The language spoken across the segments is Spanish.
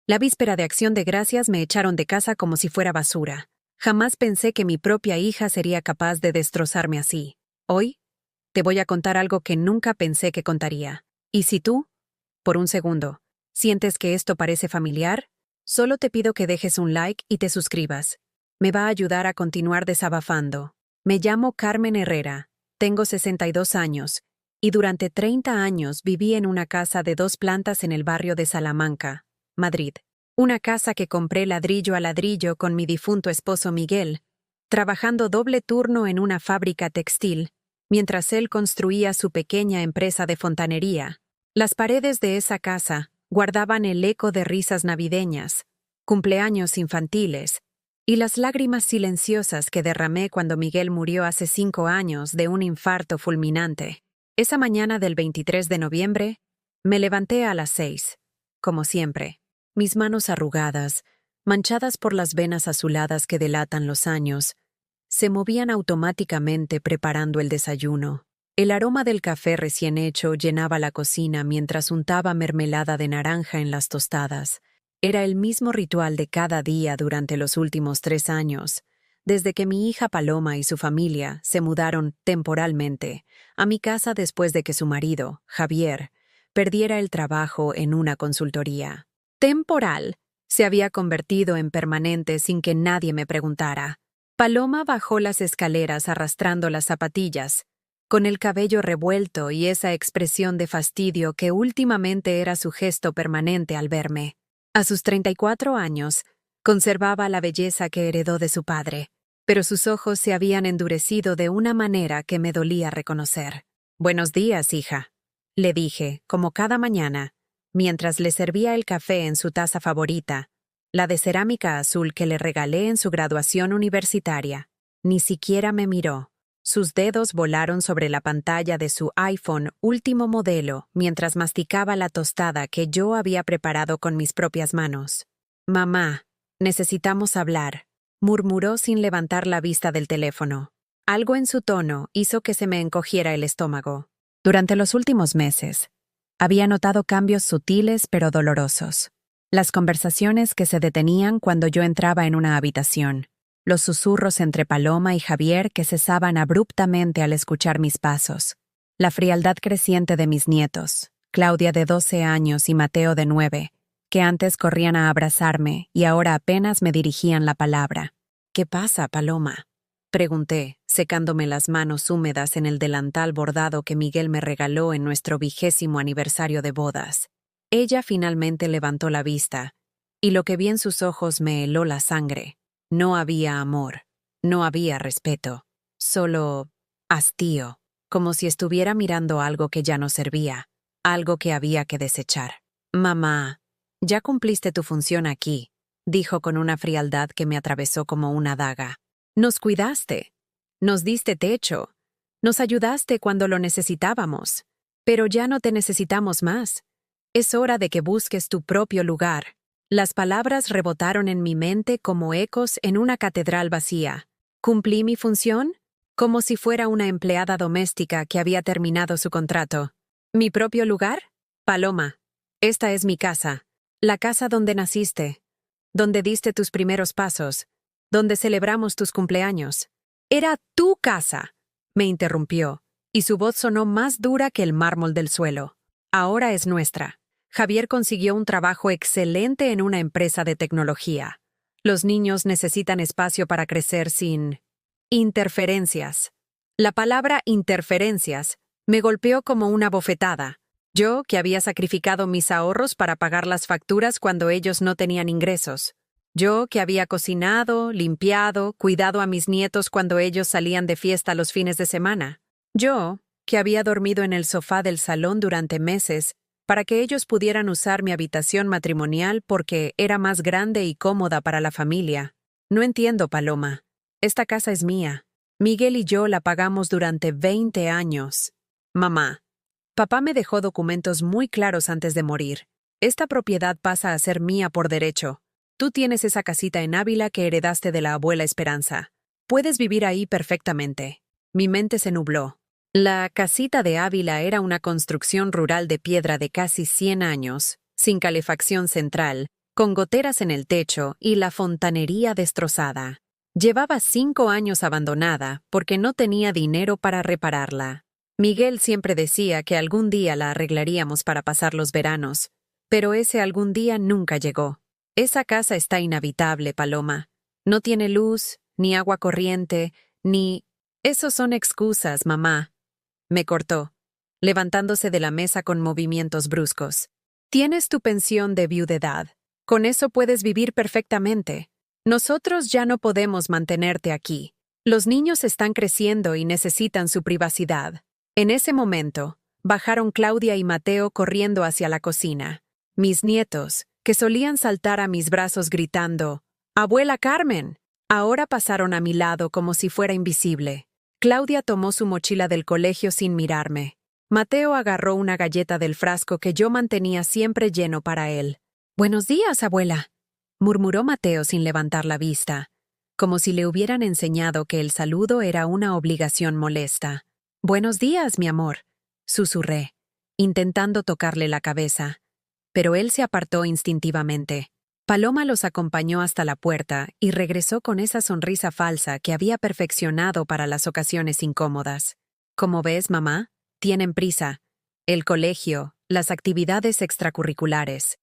La víspera de Acción de Gracias me echaron de casa como si fuera basura. Jamás pensé que mi propia hija sería capaz de destrozarme así. Hoy, te voy a contar algo que nunca pensé que contaría. ¿Y si tú, por un segundo, sientes que esto parece familiar? Solo te pido que dejes un like y te suscribas. Me va a ayudar a continuar desabafando. Me llamo Carmen Herrera, tengo 62 años, y durante 30 años viví en una casa de 2 plantas en el barrio de Salamanca, Madrid. Una casa que compré ladrillo a ladrillo con mi difunto esposo Miguel, trabajando doble turno en una fábrica textil, mientras él construía su pequeña empresa de fontanería. Las paredes de esa casa guardaban el eco de risas navideñas, cumpleaños infantiles, y las lágrimas silenciosas que derramé cuando Miguel murió hace 5 años de un infarto fulminante. Esa mañana del 23 de noviembre, me levanté a las 6, como siempre, mis manos arrugadas, manchadas por las venas azuladas que delatan los años, se movían automáticamente preparando el desayuno. El aroma del café recién hecho llenaba la cocina mientras untaba mermelada de naranja en las tostadas. Era el mismo ritual de cada día durante los últimos 3 años, desde que mi hija Paloma y su familia se mudaron temporalmente a mi casa después de que su marido, Javier, perdiera el trabajo en una consultoría. Temporal se había convertido en permanente sin que nadie me preguntara. Paloma bajó las escaleras arrastrando las zapatillas, con el cabello revuelto y esa expresión de fastidio que últimamente era su gesto permanente al verme. A sus 34 años, conservaba la belleza que heredó de su padre, pero sus ojos se habían endurecido de una manera que me dolía reconocer. «Buenos días, hija», le dije, como cada mañana, mientras le servía el café en su taza favorita, la de cerámica azul que le regalé en su graduación universitaria. Ni siquiera me miró. Sus dedos volaron sobre la pantalla de su iPhone último modelo mientras masticaba la tostada que yo había preparado con mis propias manos. «Mamá, necesitamos hablar», murmuró sin levantar la vista del teléfono. Algo en su tono hizo que se me encogiera el estómago. Durante los últimos meses, había notado cambios sutiles pero dolorosos. Las conversaciones que se detenían cuando yo entraba en una habitación, los susurros entre Paloma y Javier que cesaban abruptamente al escuchar mis pasos, la frialdad creciente de mis nietos, Claudia de 12 años y Mateo de 9, que antes corrían a abrazarme y ahora apenas me dirigían la palabra. «¿Qué pasa, Paloma?», pregunté, secándome las manos húmedas en el delantal bordado que Miguel me regaló en nuestro 20º aniversario de bodas. Ella finalmente levantó la vista, y lo que vi en sus ojos me heló la sangre. No había amor, no había respeto, solo hastío, como si estuviera mirando algo que ya no servía, algo que había que desechar. «Mamá, ya cumpliste tu función aquí», dijo con una frialdad que me atravesó como una daga. «Nos cuidaste, nos diste techo, nos ayudaste cuando lo necesitábamos, pero ya no te necesitamos más. Es hora de que busques tu propio lugar». Las palabras rebotaron en mi mente como ecos en una catedral vacía. ¿Cumplí mi función? Como si fuera una empleada doméstica que había terminado su contrato. ¿Mi propio lugar? Paloma, esta es mi casa. La casa donde naciste, donde diste tus primeros pasos, donde celebramos tus cumpleaños. «Era tu casa», me interrumpió, y su voz sonó más dura que el mármol del suelo. «Ahora es nuestra». Javier consiguió un trabajo excelente en una empresa de tecnología. Los niños necesitan espacio para crecer sin interferencias. La palabra interferencias me golpeó como una bofetada. Yo, que había sacrificado mis ahorros para pagar las facturas cuando ellos no tenían ingresos. Yo, que había cocinado, limpiado, cuidado a mis nietos cuando ellos salían de fiesta los fines de semana. Yo, que había dormido en el sofá del salón durante meses para que ellos pudieran usar mi habitación matrimonial porque era más grande y cómoda para la familia. No entiendo, Paloma. Esta casa es mía. Miguel y yo la pagamos durante 20 años. Mamá, papá me dejó documentos muy claros antes de morir. Esta propiedad pasa a ser mía por derecho. Tú tienes esa casita en Ávila que heredaste de la abuela Esperanza. Puedes vivir ahí perfectamente. Mi mente se nubló. La casita de Ávila era una construcción rural de piedra de casi 100 años, sin calefacción central, con goteras en el techo y la fontanería destrozada. Llevaba 5 años abandonada porque no tenía dinero para repararla. Miguel siempre decía que algún día la arreglaríamos para pasar los veranos, pero ese algún día nunca llegó. Esa casa está inhabitable, Paloma. No tiene luz, ni agua corriente, ni... Esos son excusas, mamá. Me cortó, levantándose de la mesa con movimientos bruscos. Tienes tu pensión de viudedad. Con eso puedes vivir perfectamente. Nosotros ya no podemos mantenerte aquí. Los niños están creciendo y necesitan su privacidad. En ese momento, bajaron Claudia y Mateo corriendo hacia la cocina. Mis nietos, que solían saltar a mis brazos gritando, «¡Abuela Carmen!», ahora pasaron a mi lado como si fuera invisible. Claudia tomó su mochila del colegio sin mirarme. Mateo agarró una galleta del frasco que yo mantenía siempre lleno para él. «Buenos días, abuela», murmuró Mateo sin levantar la vista, como si le hubieran enseñado que el saludo era una obligación molesta. «Buenos días, mi amor», susurré, intentando tocarle la cabeza. Pero él se apartó instintivamente. Paloma los acompañó hasta la puerta y regresó con esa sonrisa falsa que había perfeccionado para las ocasiones incómodas. «Como ves, mamá, tienen prisa. El colegio, las actividades extracurriculares.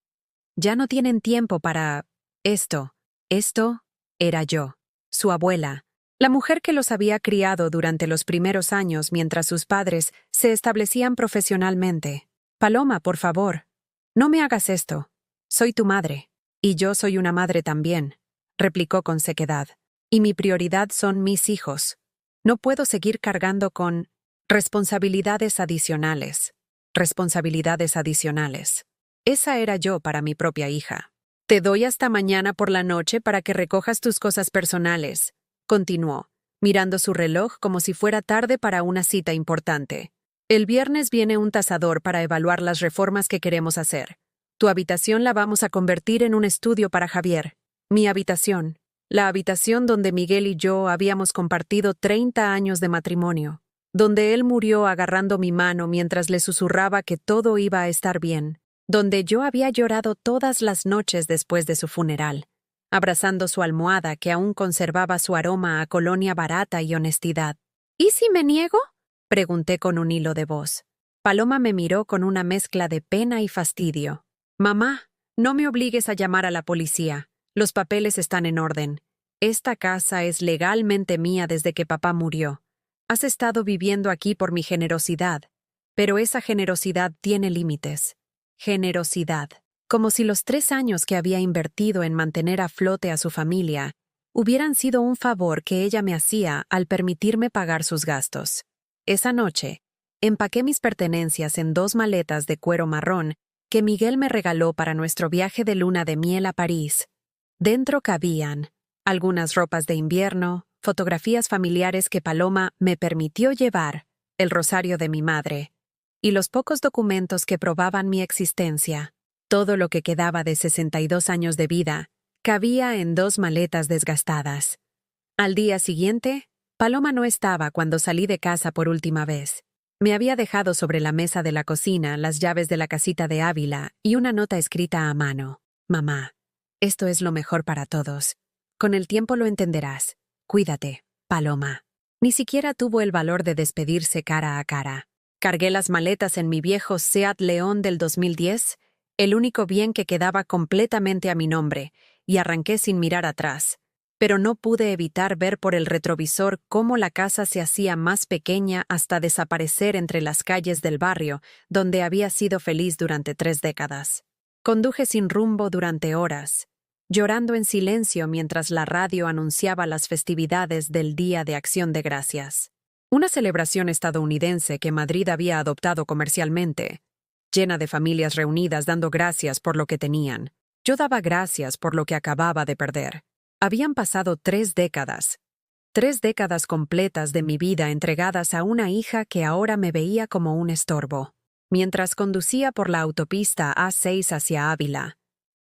Ya no tienen tiempo para... esto». Esto era yo, su abuela, la mujer que los había criado durante los primeros años mientras sus padres se establecían profesionalmente. «Paloma, por favor, no me hagas esto. Soy tu madre. Y yo soy una madre también», replicó con sequedad. «Y mi prioridad son mis hijos. No puedo seguir cargando con responsabilidades adicionales. Responsabilidades adicionales. Esa era yo para mi propia hija. Te doy hasta mañana por la noche para que recojas tus cosas personales», continuó, mirando su reloj como si fuera tarde para una cita importante. «El viernes viene un tasador para evaluar las reformas que queremos hacer. Tu habitación la vamos a convertir en un estudio para Javier. Mi habitación, la habitación donde Miguel y yo habíamos compartido 30 años de matrimonio, donde él murió agarrando mi mano mientras le susurraba que todo iba a estar bien, donde yo había llorado todas las noches después de su funeral, abrazando su almohada que aún conservaba su aroma a colonia barata y honestidad. «¿Y si me niego?», pregunté con un hilo de voz. Paloma me miró con una mezcla de pena y fastidio. «Mamá, no me obligues a llamar a la policía. Los papeles están en orden. Esta casa es legalmente mía desde que papá murió. Has estado viviendo aquí por mi generosidad, pero esa generosidad tiene límites. Generosidad. Como si los 3 años que había invertido en mantener a flote a su familia hubieran sido un favor que ella me hacía al permitirme pagar sus gastos. Esa noche, empaqué mis pertenencias en 2 maletas de cuero marrón que Miguel me regaló para nuestro viaje de luna de miel a París. Dentro cabían algunas ropas de invierno, fotografías familiares que Paloma me permitió llevar, el rosario de mi madre, y los pocos documentos que probaban mi existencia. Todo lo que quedaba de 62 años de vida cabía en 2 maletas desgastadas. Al día siguiente, Paloma no estaba cuando salí de casa por última vez. Me había dejado sobre la mesa de la cocina las llaves de la casita de Ávila y una nota escrita a mano. «Mamá, esto es lo mejor para todos. Con el tiempo lo entenderás. Cuídate, Paloma». Ni siquiera tuvo el valor de despedirse cara a cara. Cargué las maletas en mi viejo Seat León del 2010, el único bien que quedaba completamente a mi nombre, y arranqué sin mirar atrás. Pero no pude evitar ver por el retrovisor cómo la casa se hacía más pequeña hasta desaparecer entre las calles del barrio, donde había sido feliz durante 3 décadas. Conduje sin rumbo durante horas, llorando en silencio mientras la radio anunciaba las festividades del Día de Acción de Gracias. Una celebración estadounidense que Madrid había adoptado comercialmente, llena de familias reunidas dando gracias por lo que tenían. Yo daba gracias por lo que acababa de perder. Habían pasado 3 décadas. 3 décadas completas de mi vida entregadas a una hija que ahora me veía como un estorbo. Mientras conducía por la autopista A6 hacia Ávila,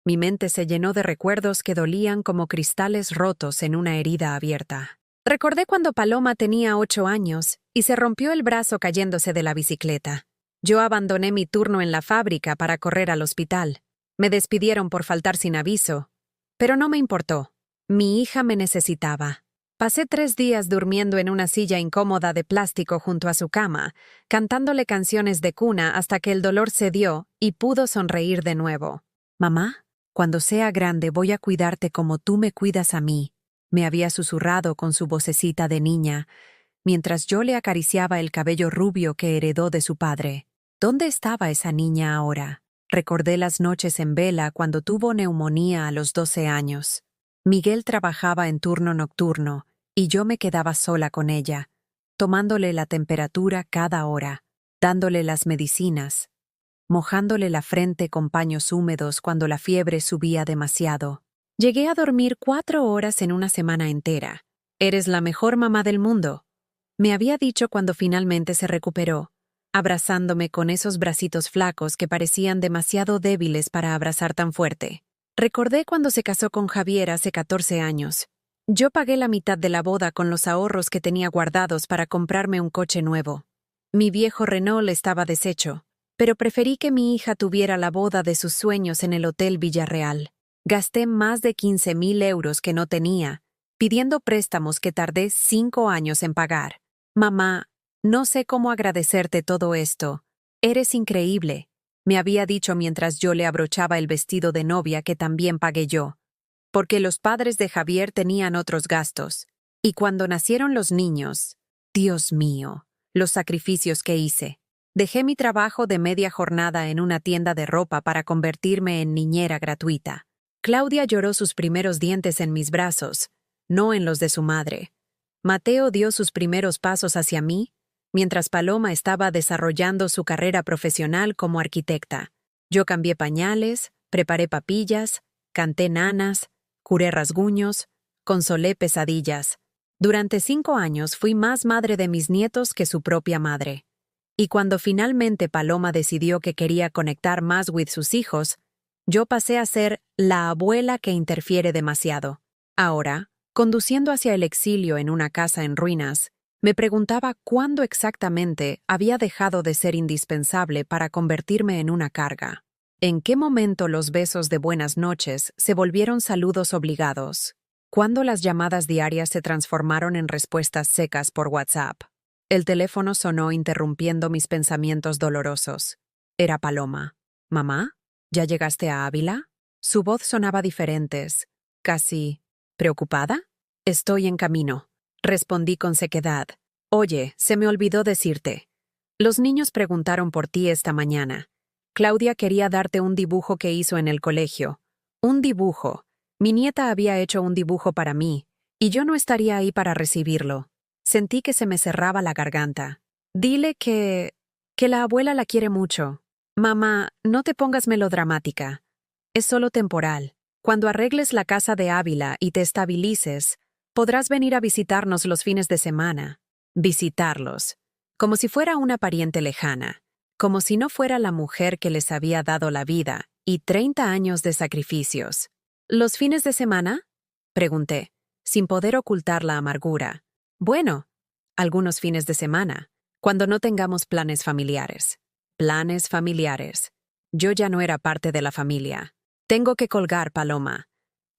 mi mente se llenó de recuerdos que dolían como cristales rotos en una herida abierta. Recordé cuando Paloma tenía 8 años y se rompió el brazo cayéndose de la bicicleta. Yo abandoné mi turno en la fábrica para correr al hospital. Me despidieron por faltar sin aviso, pero no me importó. Mi hija me necesitaba. Pasé 3 días durmiendo en una silla incómoda de plástico junto a su cama, cantándole canciones de cuna hasta que el dolor cedió y pudo sonreír de nuevo. «Mamá, cuando sea grande voy a cuidarte como tú me cuidas a mí», me había susurrado con su vocecita de niña, mientras yo le acariciaba el cabello rubio que heredó de su padre. ¿Dónde estaba esa niña ahora? Recordé las noches en vela cuando tuvo neumonía a los 12 años. Miguel trabajaba en turno nocturno y yo me quedaba sola con ella, tomándole la temperatura cada hora, dándole las medicinas, mojándole la frente con paños húmedos cuando la fiebre subía demasiado. Llegué a dormir 4 horas en una semana entera. «Eres la mejor mamá del mundo», me había dicho cuando finalmente se recuperó, abrazándome con esos bracitos flacos que parecían demasiado débiles para abrazar tan fuerte. Recordé cuando se casó con Javier hace 14 años. Yo pagué la mitad de la boda con los ahorros que tenía guardados para comprarme un coche nuevo. Mi viejo Renault estaba deshecho, pero preferí que mi hija tuviera la boda de sus sueños en el Hotel Villarreal. Gasté más de 15.000 euros que no tenía, pidiendo préstamos que tardé 5 años en pagar. «Mamá, no sé cómo agradecerte todo esto. Eres increíble», me había dicho mientras yo le abrochaba el vestido de novia que también pagué yo. Porque los padres de Javier tenían otros gastos. Y cuando nacieron los niños, Dios mío, los sacrificios que hice. Dejé mi trabajo de media jornada en una tienda de ropa para convertirme en niñera gratuita. Claudia lloró sus primeros dientes en mis brazos, no en los de su madre. Mateo dio sus primeros pasos hacia mí, mientras Paloma estaba desarrollando su carrera profesional como arquitecta. Yo cambié pañales, preparé papillas, canté nanas, curé rasguños, consolé pesadillas. Durante 5 años fui más madre de mis nietos que su propia madre. Y cuando finalmente Paloma decidió que quería conectar más con sus hijos, yo pasé a ser la abuela que interfiere demasiado. Ahora, conduciendo hacia el exilio en una casa en ruinas, me preguntaba cuándo exactamente había dejado de ser indispensable para convertirme en una carga. ¿En qué momento los besos de buenas noches se volvieron saludos obligados? ¿Cuándo las llamadas diarias se transformaron en respuestas secas por WhatsApp? El teléfono sonó interrumpiendo mis pensamientos dolorosos. Era Paloma. «¿Mamá? ¿Ya llegaste a Ávila?» Su voz sonaba diferente, casi... ¿preocupada? «Estoy en camino», respondí con sequedad. «Oye, se me olvidó decirte. Los niños preguntaron por ti esta mañana. Claudia quería darte un dibujo que hizo en el colegio. Un dibujo. Mi nieta había hecho un dibujo para mí, y yo no estaría ahí para recibirlo». Sentí que se me cerraba la garganta. «Dile que la abuela la quiere mucho. Mamá, no te pongas melodramática. Es solo temporal. Cuando arregles la casa de Ávila y te estabilices, podrás venir a visitarnos los fines de semana». Visitarlos. Como si fuera una pariente lejana. Como si no fuera la mujer que les había dado la vida y 30 años de sacrificios. «¿Los fines de semana?», pregunté, sin poder ocultar la amargura. «Bueno, algunos fines de semana, cuando no tengamos planes familiares». Planes familiares. Yo ya no era parte de la familia. «Tengo que colgar, Paloma.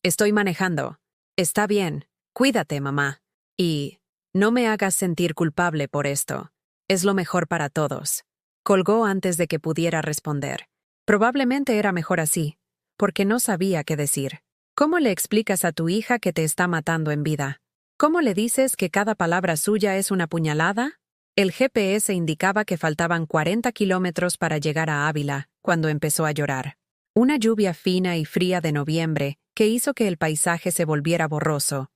Estoy manejando». «Está bien. Cuídate, mamá. Y no me hagas sentir culpable por esto. Es lo mejor para todos». Colgó antes de que pudiera responder. Probablemente era mejor así, porque no sabía qué decir. ¿Cómo le explicas a tu hija que te está matando en vida? ¿Cómo le dices que cada palabra suya es una puñalada? El GPS indicaba que faltaban 40 kilómetros para llegar a Ávila, cuando empezó a llorar. Una lluvia fina y fría de noviembre que hizo que el paisaje se volviera borroso,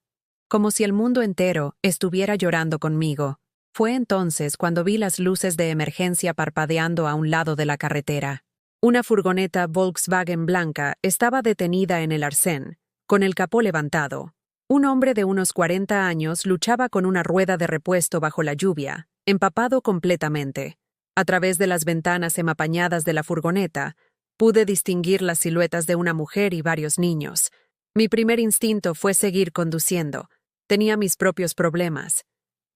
como si el mundo entero estuviera llorando conmigo. Fue entonces cuando vi las luces de emergencia parpadeando a un lado de la carretera. Una furgoneta Volkswagen blanca estaba detenida en el arcén, con el capó levantado. Un hombre de unos 40 años luchaba con una rueda de repuesto bajo la lluvia, empapado completamente. A través de las ventanas empañadas de la furgoneta, pude distinguir las siluetas de una mujer y varios niños. Mi primer instinto fue seguir conduciendo. Tenía mis propios problemas,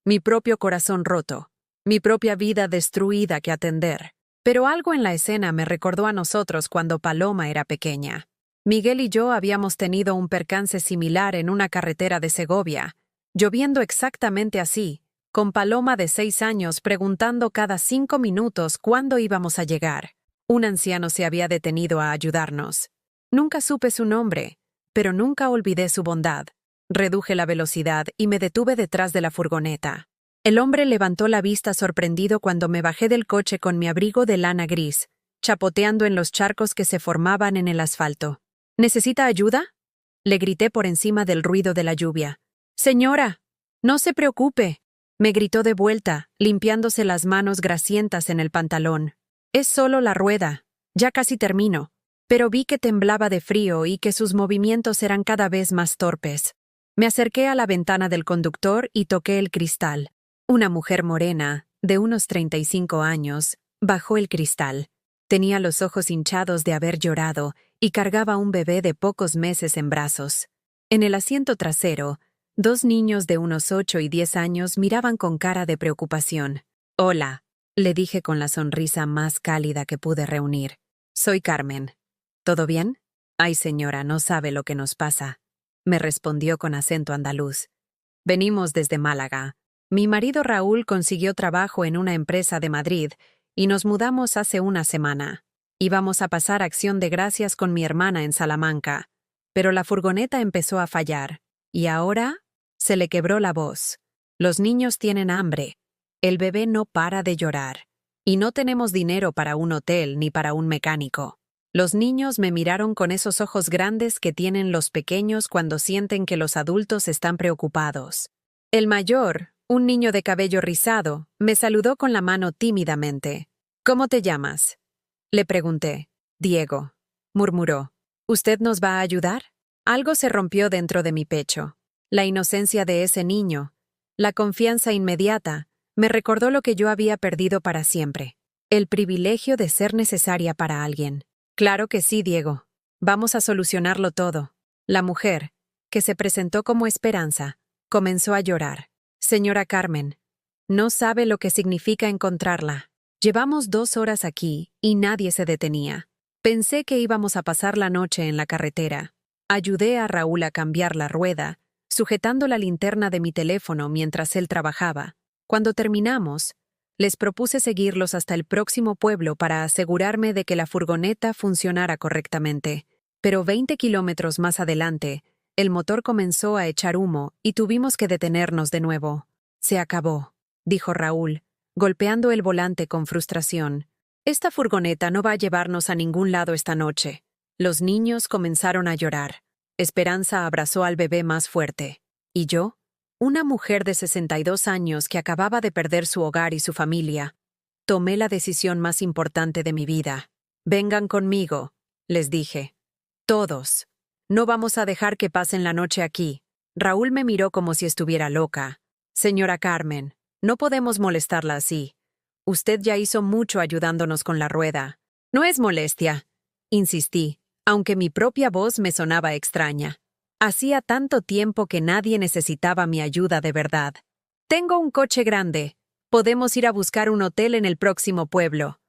mi propio corazón roto, mi propia vida destruida que atender. Pero algo en la escena me recordó a nosotros cuando Paloma era pequeña. Miguel y yo habíamos tenido un percance similar en una carretera de Segovia, lloviendo exactamente así, con Paloma de 6 años preguntando cada 5 minutos cuándo íbamos a llegar. Un anciano se había detenido a ayudarnos. Nunca supe su nombre, pero nunca olvidé su bondad. Reduje la velocidad y me detuve detrás de la furgoneta. El hombre levantó la vista sorprendido cuando me bajé del coche con mi abrigo de lana gris, chapoteando en los charcos que se formaban en el asfalto. ¿Necesita ayuda?, le grité por encima del ruido de la lluvia. «Señora, no se preocupe», me gritó de vuelta, limpiándose las manos grasientas en el pantalón. «Es solo la rueda. Ya casi termino». Pero vi que temblaba de frío y que sus movimientos eran cada vez más torpes. Me acerqué a la ventana del conductor y toqué el cristal. Una mujer morena, de unos 35 años, bajó el cristal. Tenía los ojos hinchados de haber llorado y cargaba un bebé de pocos meses en brazos. En el asiento trasero, 2 niños de unos 8 y 10 años miraban con cara de preocupación. «Hola», le dije con la sonrisa más cálida que pude reunir. «Soy Carmen. ¿Todo bien?» «Ay, señora, no sabe lo que nos pasa», me respondió con acento andaluz. «Venimos desde Málaga. Mi marido Raúl consiguió trabajo en una empresa de Madrid y nos mudamos hace una semana. Íbamos a pasar Acción de Gracias con mi hermana en Salamanca, pero la furgoneta empezó a fallar. Y ahora se le quebró la voz. Los niños tienen hambre. El bebé no para de llorar. Y no tenemos dinero para un hotel ni para un mecánico». Los niños me miraron con esos ojos grandes que tienen los pequeños cuando sienten que los adultos están preocupados. El mayor, un niño de cabello rizado, me saludó con la mano tímidamente. «¿Cómo te llamas?», le pregunté. «Diego», murmuró. «¿Usted nos va a ayudar?». Algo se rompió dentro de mi pecho. La inocencia de ese niño, la confianza inmediata, me recordó lo que yo había perdido para siempre. El privilegio de ser necesaria para alguien. «Claro que sí, Diego. Vamos a solucionarlo todo». La mujer, que se presentó como Esperanza, comenzó a llorar. «Señora Carmen, no sabe lo que significa encontrarla. Llevamos 2 horas aquí y nadie se detenía. Pensé que íbamos a pasar la noche en la carretera. Ayudé a Raúl a cambiar la rueda, sujetando la linterna de mi teléfono mientras él trabajaba. Cuando terminamos, les propuse seguirlos hasta el próximo pueblo para asegurarme de que la furgoneta funcionara correctamente. Pero 20 kilómetros más adelante, el motor comenzó a echar humo y tuvimos que detenernos de nuevo. «Se acabó», dijo Raúl, golpeando el volante con frustración. «Esta furgoneta no va a llevarnos a ningún lado esta noche». Los niños comenzaron a llorar. Esperanza abrazó al bebé más fuerte. ¿Y yo? Una mujer de 62 años que acababa de perder su hogar y su familia. Tomé la decisión más importante de mi vida. «Vengan conmigo», les dije. «Todos. No vamos a dejar que pasen la noche aquí». Raúl me miró como si estuviera loca. «Señora Carmen, no podemos molestarla así. Usted ya hizo mucho ayudándonos con la rueda». «No es molestia», insistí, aunque mi propia voz me sonaba extraña. Hacía tanto tiempo que nadie necesitaba mi ayuda de verdad. «Tengo un coche grande. Podemos ir a buscar un hotel en el próximo pueblo».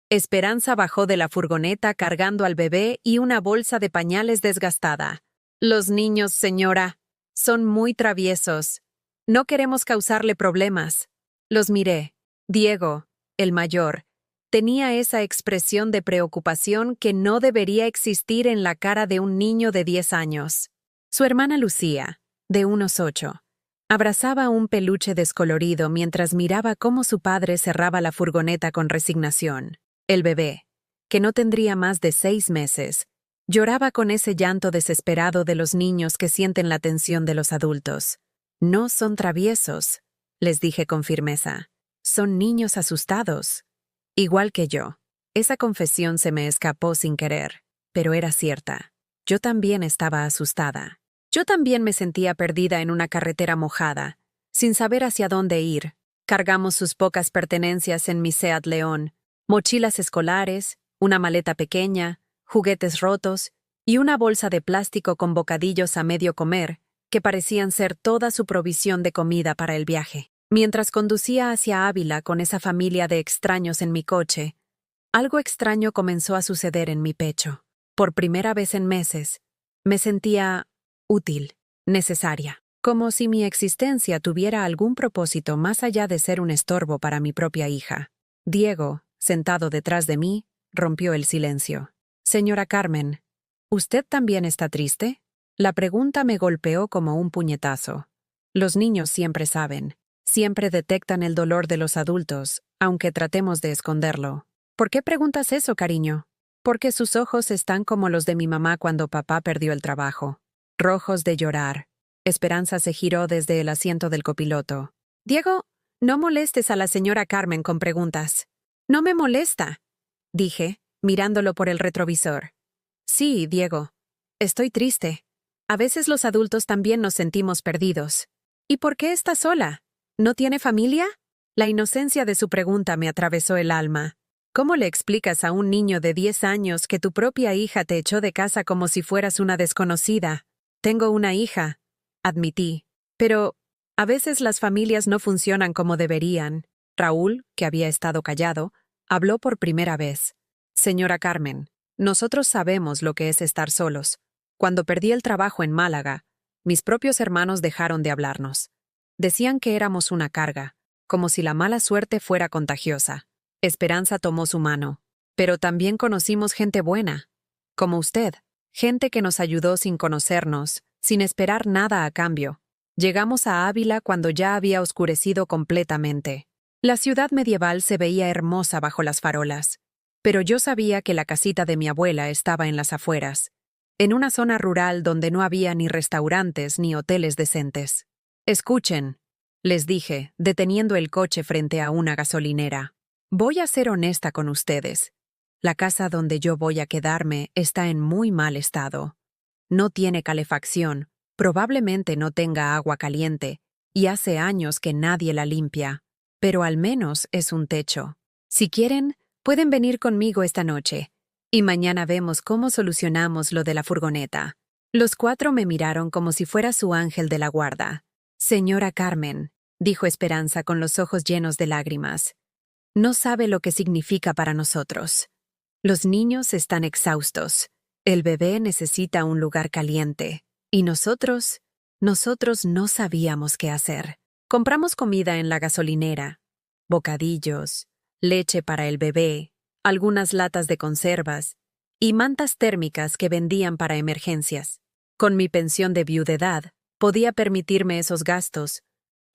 Esperanza bajó de la furgoneta cargando al bebé y una bolsa de pañales desgastada. «Los niños, señora, son muy traviesos. No queremos causarle problemas». Los miré. Diego, el mayor, tenía esa expresión de preocupación que no debería existir en la cara de un niño de 10 años. Su hermana Lucía, de unos 8, abrazaba un peluche descolorido mientras miraba cómo su padre cerraba la furgoneta con resignación. El bebé, que no tendría más de 6 meses, lloraba con ese llanto desesperado de los niños que sienten la tensión de los adultos. «No son traviesos», les dije con firmeza. «Son niños asustados. Igual que yo». Esa confesión se me escapó sin querer, pero era cierta. Yo también estaba asustada. Yo también me sentía perdida en una carretera mojada, sin saber hacia dónde ir. Cargamos sus pocas pertenencias en mi Seat León, mochilas escolares, una maleta pequeña, juguetes rotos y una bolsa de plástico con bocadillos a medio comer, que parecían ser toda su provisión de comida para el viaje. Mientras conducía hacia Ávila con esa familia de extraños en mi coche, Algo extraño comenzó a suceder en mi pecho. Por primera vez en meses, me sentía útil, necesaria, como si mi existencia tuviera algún propósito más allá de ser un estorbo para mi propia hija. Diego, sentado detrás de mí, rompió el silencio. Señora Carmen, ¿usted también está triste? La pregunta me golpeó como un puñetazo. Los niños siempre saben, siempre detectan el dolor de los adultos, aunque tratemos de esconderlo. ¿Por qué preguntas eso, cariño? Porque sus ojos están como los de mi mamá cuando papá perdió el trabajo. Rojos de llorar. Esperanza se giró desde el asiento del copiloto. Diego, no molestes a la señora Carmen con preguntas. No me molesta, dije, mirándolo por el retrovisor. Sí, Diego. Estoy triste. A veces los adultos también nos sentimos perdidos. ¿Y por qué está sola? ¿No tiene familia? La inocencia de su pregunta me atravesó el alma. ¿Cómo le explicas a un niño de 10 años que tu propia hija te echó de casa como si fueras una desconocida? Tengo una hija, admití. Pero a veces las familias no funcionan como deberían. Raúl, que había estado callado, habló por primera vez. Señora Carmen, nosotros sabemos lo que es estar solos. Cuando perdí el trabajo en Málaga, mis propios hermanos dejaron de hablarnos. Decían que éramos una carga, como si la mala suerte fuera contagiosa. Esperanza tomó su mano. Pero también conocimos gente buena, como usted, gente que nos ayudó sin conocernos, sin esperar nada a cambio. Llegamos a Ávila cuando ya había oscurecido completamente. La ciudad medieval se veía hermosa bajo las farolas, pero yo sabía que la casita de mi abuela estaba en las afueras, en una zona rural donde no había ni restaurantes ni hoteles decentes. Escuchen, les dije, deteniendo el coche frente a una gasolinera. Voy a ser honesta con ustedes. La casa donde yo voy a quedarme está en muy mal estado. No tiene calefacción, probablemente no tenga agua caliente, y hace años que nadie la limpia. Pero al menos es un techo. Si quieren, pueden venir conmigo esta noche, y mañana vemos cómo solucionamos lo de la furgoneta. Los 4 me miraron como si fuera su ángel de la guarda. Señora Carmen, dijo Esperanza con los ojos llenos de lágrimas. No sabe lo que significa para nosotros. Los niños están exhaustos. El bebé necesita un lugar caliente. Y nosotros no sabíamos qué hacer. Compramos comida en la gasolinera. Bocadillos, leche para el bebé, algunas latas de conservas y mantas térmicas que vendían para emergencias. Con mi pensión de viudedad, podía permitirme esos gastos,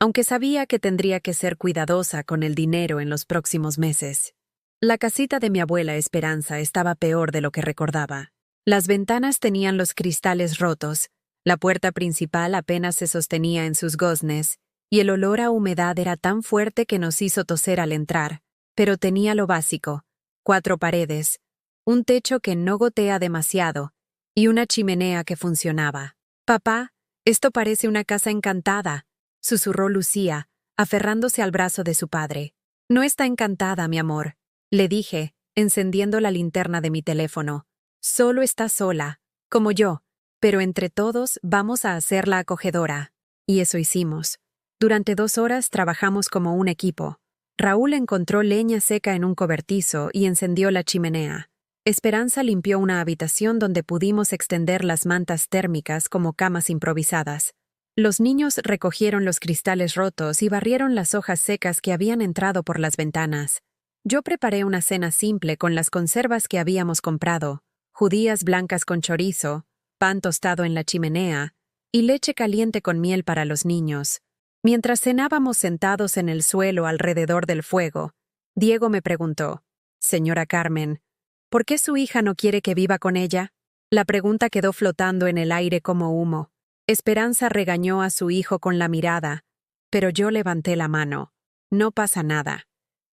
aunque sabía que tendría que ser cuidadosa con el dinero en los próximos meses. La casita de mi abuela Esperanza estaba peor de lo que recordaba. Las ventanas tenían los cristales rotos, la puerta principal apenas se sostenía en sus goznes, y el olor a humedad era tan fuerte que nos hizo toser al entrar, pero tenía lo básico: 4 paredes, un techo que no gotea demasiado, y una chimenea que funcionaba. «Papá, esto parece una casa encantada», susurró Lucía, aferrándose al brazo de su padre. «No está encantada, mi amor», le dije, encendiendo la linterna de mi teléfono. «Solo está sola, como yo, pero entre todos vamos a hacerla acogedora». Y eso hicimos. Durante 2 horas trabajamos como un equipo. Raúl encontró leña seca en un cobertizo y encendió la chimenea. Esperanza limpió una habitación donde pudimos extender las mantas térmicas como camas improvisadas. Los niños recogieron los cristales rotos y barrieron las hojas secas que habían entrado por las ventanas. Yo preparé una cena simple con las conservas que habíamos comprado, judías blancas con chorizo, pan tostado en la chimenea y leche caliente con miel para los niños. Mientras cenábamos sentados en el suelo alrededor del fuego, Diego me preguntó: «Señora Carmen, ¿por qué su hija no quiere que viva con ella?». La pregunta quedó flotando en el aire como humo. Esperanza regañó a su hijo con la mirada, pero yo levanté la mano. «No pasa nada.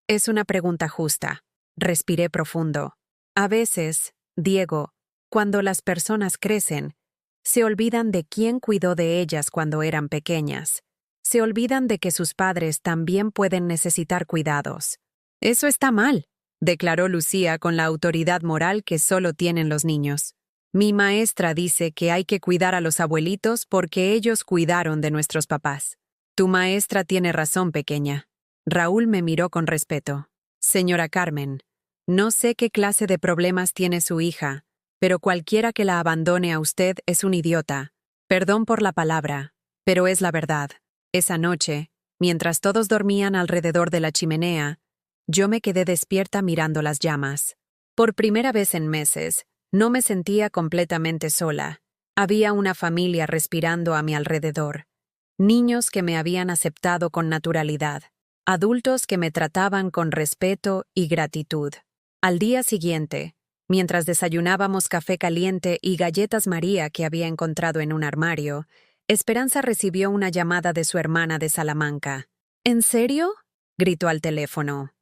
Es una pregunta justa». Respiré profundo. A veces, Diego, cuando las personas crecen, se olvidan de quién cuidó de ellas cuando eran pequeñas. Se olvidan de que sus padres también pueden necesitar cuidados. «Eso está mal», declaró Lucía con la autoridad moral que solo tienen los niños. «Mi maestra dice que hay que cuidar a los abuelitos porque ellos cuidaron de nuestros papás». «Tu maestra tiene razón, pequeña». Raúl me miró con respeto. «Señora Carmen, No sé qué clase de problemas tiene su hija, pero cualquiera que la abandone a usted es un idiota. Perdón por la palabra, pero es la verdad. Esa noche, mientras todos dormían alrededor de la chimenea, yo me quedé despierta mirando las llamas. Por primera vez en meses, no me sentía completamente sola. Había una familia respirando a mi alrededor. Niños que me habían aceptado con naturalidad. Adultos que me trataban con respeto y gratitud. Al día siguiente, mientras desayunábamos café caliente y galletas María que había encontrado en un armario, Esperanza recibió una llamada de su hermana de Salamanca. ¿En serio?, gritó al teléfono.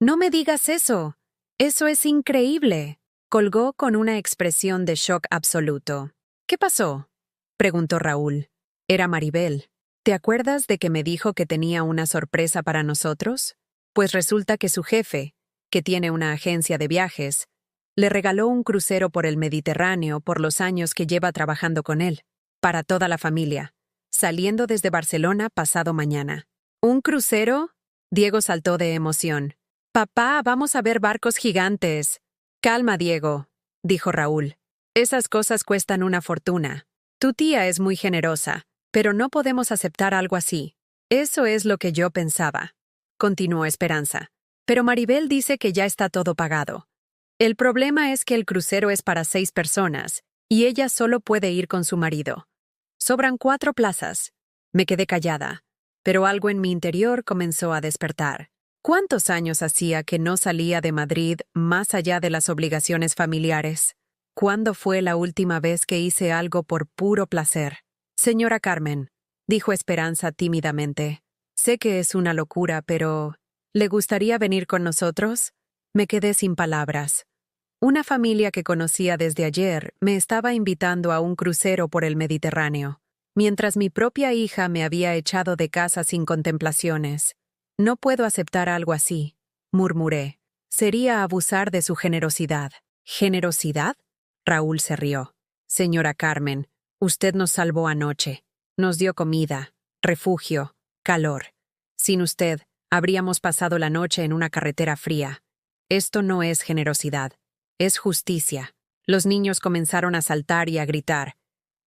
«No me digas eso. Eso es increíble». Colgó con una expresión de shock absoluto. «¿Qué pasó?», preguntó Raúl. Era Maribel. «¿Te acuerdas de que me dijo que tenía una sorpresa para nosotros? Pues resulta que su jefe, que tiene una agencia de viajes, le regaló un crucero por el Mediterráneo por los años que lleva trabajando con él, para toda la familia, saliendo desde Barcelona pasado mañana». «¿Un crucero?», Diego saltó de emoción. «Papá, vamos a ver barcos gigantes». «Calma, Diego», dijo Raúl. «Esas cosas cuestan una fortuna. Tu tía es muy generosa, pero no podemos aceptar algo así». «Eso es lo que yo pensaba», continuó Esperanza. «Pero Maribel dice que ya está todo pagado. El problema es que el crucero es para 6 personas, y ella solo puede ir con su marido. Sobran 4 plazas». Me quedé callada, pero algo en mi interior comenzó a despertar. ¿Cuántos años hacía que no salía de Madrid más allá de las obligaciones familiares? ¿Cuándo fue la última vez que hice algo por puro placer? «Señora Carmen», dijo Esperanza tímidamente, «sé que es una locura, pero ¿le gustaría venir con nosotros?». Me quedé sin palabras. Una familia que conocía desde ayer me estaba invitando a un crucero por el Mediterráneo, mientras mi propia hija me había echado de casa sin contemplaciones. «No puedo aceptar algo así», murmuré. «Sería abusar de su generosidad». «¿Generosidad?», Raúl se rió. «Señora Carmen, usted nos salvó anoche. Nos dio comida, refugio, calor. Sin usted, habríamos pasado la noche en una carretera fría. Esto no es generosidad, es justicia». Los niños comenzaron a saltar y a gritar.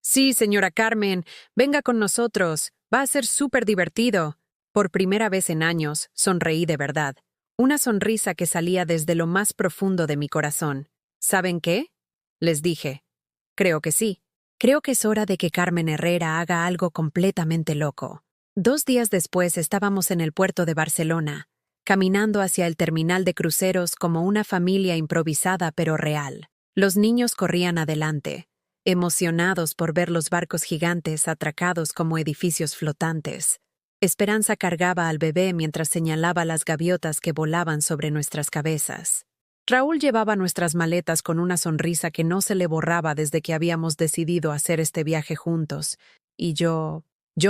«Sí, señora Carmen, venga con nosotros. Va a ser súper divertido». Por primera vez en años, sonreí de verdad. Una sonrisa que salía desde lo más profundo de mi corazón. «¿Saben qué?», les dije. «Creo que sí. Creo que es hora de que Carmen Herrera haga algo completamente loco». 2 días después estábamos en el puerto de Barcelona, caminando hacia el terminal de cruceros como una familia improvisada pero real. Los niños corrían adelante, emocionados por ver los barcos gigantes atracados como edificios flotantes. Esperanza cargaba al bebé mientras señalaba las gaviotas que volaban sobre nuestras cabezas. Raúl llevaba nuestras maletas con una sonrisa que no se le borraba desde que habíamos decidido hacer este viaje juntos, y yo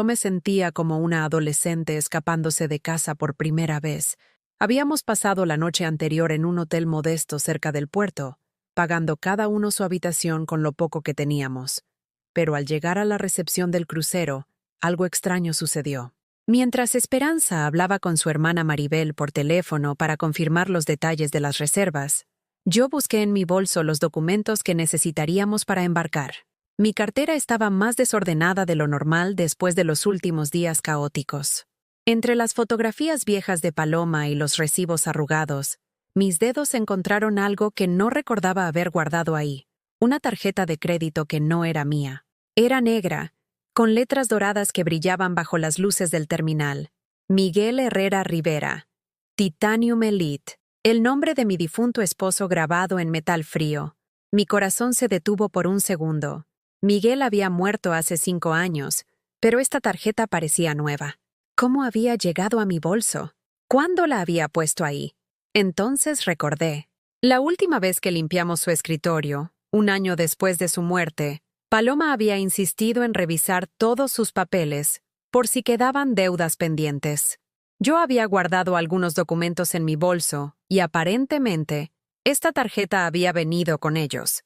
me sentía como una adolescente escapándose de casa por primera vez. Habíamos pasado la noche anterior en un hotel modesto cerca del puerto, pagando cada uno su habitación con lo poco que teníamos. Pero al llegar a la recepción del crucero, algo extraño sucedió. Mientras Esperanza hablaba con su hermana Maribel por teléfono para confirmar los detalles de las reservas, yo busqué en mi bolso los documentos que necesitaríamos para embarcar. Mi cartera estaba más desordenada de lo normal después de los últimos días caóticos. Entre las fotografías viejas de Paloma y los recibos arrugados, mis dedos encontraron algo que no recordaba haber guardado ahí. Una tarjeta de crédito que no era mía. Era negra, con letras doradas que brillaban bajo las luces del terminal. Miguel Herrera Rivera. Titanium Elite. El nombre de mi difunto esposo grabado en metal frío. Mi corazón se detuvo por un segundo. Miguel había muerto hace 5 años, pero esta tarjeta parecía nueva. ¿Cómo había llegado a mi bolso? ¿Cuándo la había puesto ahí? Entonces recordé. La última vez que limpiamos su escritorio, un año después de su muerte, Paloma había insistido en revisar todos sus papeles, por si quedaban deudas pendientes. Yo había guardado algunos documentos en mi bolso, y aparentemente, esta tarjeta había venido con ellos.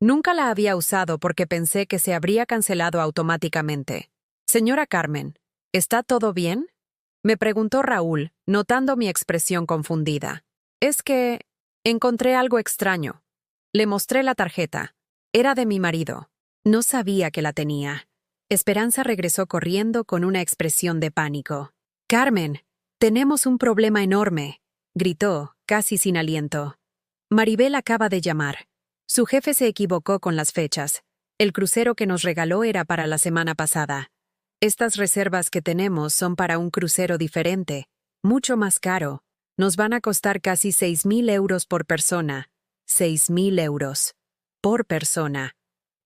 Nunca la había usado porque pensé que se habría cancelado automáticamente. «Señora Carmen, ¿está todo bien?», me preguntó Raúl, notando mi expresión confundida. «Es que Encontré algo extraño. Le mostré la tarjeta. Era de mi marido. No sabía que la tenía. Esperanza regresó corriendo con una expresión de pánico. «Carmen, tenemos un problema enorme», gritó, casi sin aliento. Maribel acaba de llamar. Su jefe se equivocó con las fechas. El crucero que nos regaló era para la semana pasada. Estas reservas que tenemos son para un crucero diferente, mucho más caro. Nos van a costar casi 6.000 euros por persona. 6.000 euros. Por persona.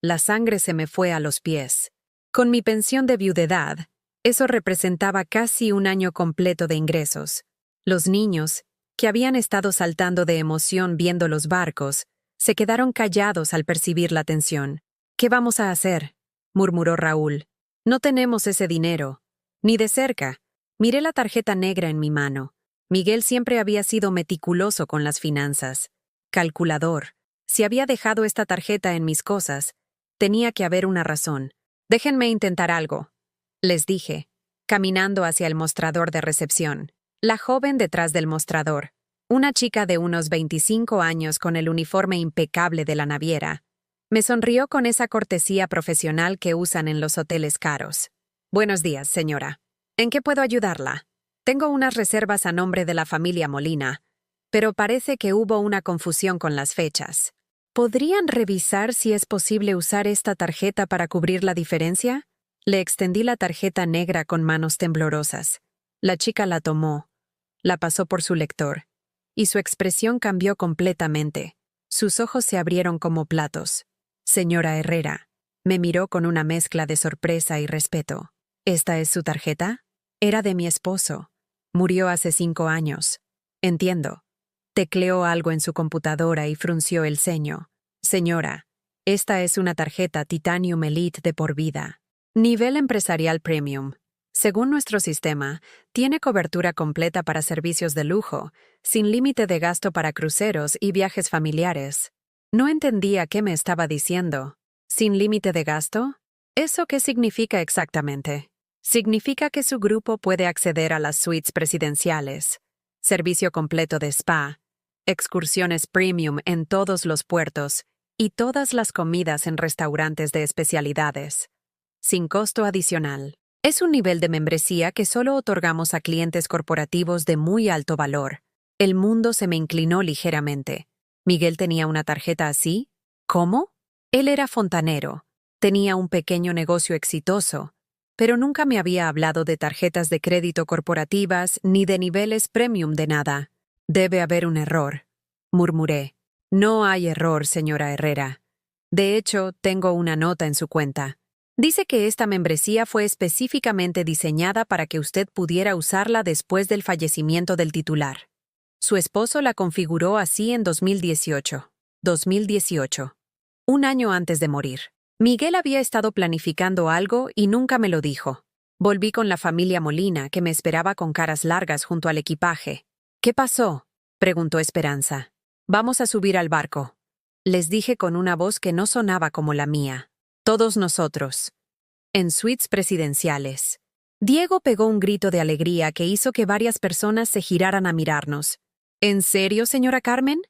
La sangre se me fue a los pies. Con mi pensión de viudedad, eso representaba casi un año completo de ingresos. Los niños, que habían estado saltando de emoción viendo los barcos, se quedaron callados al percibir la tensión. «¿Qué vamos a hacer?», murmuró Raúl. «No tenemos ese dinero. Ni de cerca». Miré la tarjeta negra en mi mano. Miguel siempre había sido meticuloso con las finanzas. Calculador. Si había dejado esta tarjeta en mis cosas, tenía que haber una razón. «Déjenme intentar algo», les dije, caminando hacia el mostrador de recepción. La joven detrás del mostrador, una chica de unos 25 años con el uniforme impecable de la naviera, me sonrió con esa cortesía profesional que usan en los hoteles caros. «Buenos días, señora. ¿En qué puedo ayudarla? Tengo unas reservas a nombre de la familia Molina, pero parece que hubo una confusión con las fechas. ¿Podrían revisar si es posible usar esta tarjeta para cubrir la diferencia?». Le extendí la tarjeta negra con manos temblorosas. La chica la tomó, la pasó por su lector, y su expresión cambió completamente. Sus ojos se abrieron como platos. «Señora Herrera», me miró con una mezcla de sorpresa y respeto. «¿Esta es su tarjeta?». «Era de mi esposo. Murió hace 5 años». «Entiendo». Tecleó algo en su computadora y frunció el ceño. «Señora, esta es una tarjeta Titanium Elite de por vida. Nivel empresarial premium. Según nuestro sistema, tiene cobertura completa para servicios de lujo, sin límite de gasto para cruceros y viajes familiares». No entendía qué me estaba diciendo. ¿Sin límite de gasto? ¿Eso qué significa exactamente? Significa que su grupo puede acceder a las suites presidenciales, servicio completo de spa, excursiones premium en todos los puertos y todas las comidas en restaurantes de especialidades, sin costo adicional. Es un nivel de membresía que solo otorgamos a clientes corporativos de muy alto valor. El mundo se me inclinó ligeramente. ¿Miguel tenía una tarjeta así? ¿Cómo? Él era fontanero. Tenía un pequeño negocio exitoso, pero nunca me había hablado de tarjetas de crédito corporativas ni de niveles premium de nada. «Debe haber un error», murmuré. «No hay error, señora Herrera. De hecho, tengo una nota en su cuenta. Dice que esta membresía fue específicamente diseñada para que usted pudiera usarla después del fallecimiento del titular. Su esposo la configuró así en 2018. 2018. Un año antes de morir. Miguel había estado planificando algo y nunca me lo dijo. Volví con la familia Molina, que me esperaba con caras largas junto al equipaje. «¿Qué pasó?», preguntó Esperanza. «Vamos a subir al barco», les dije con una voz que no sonaba como la mía. «Todos nosotros. En suites presidenciales». Diego pegó un grito de alegría que hizo que varias personas se giraran a mirarnos. «¿En serio, señora Carmen?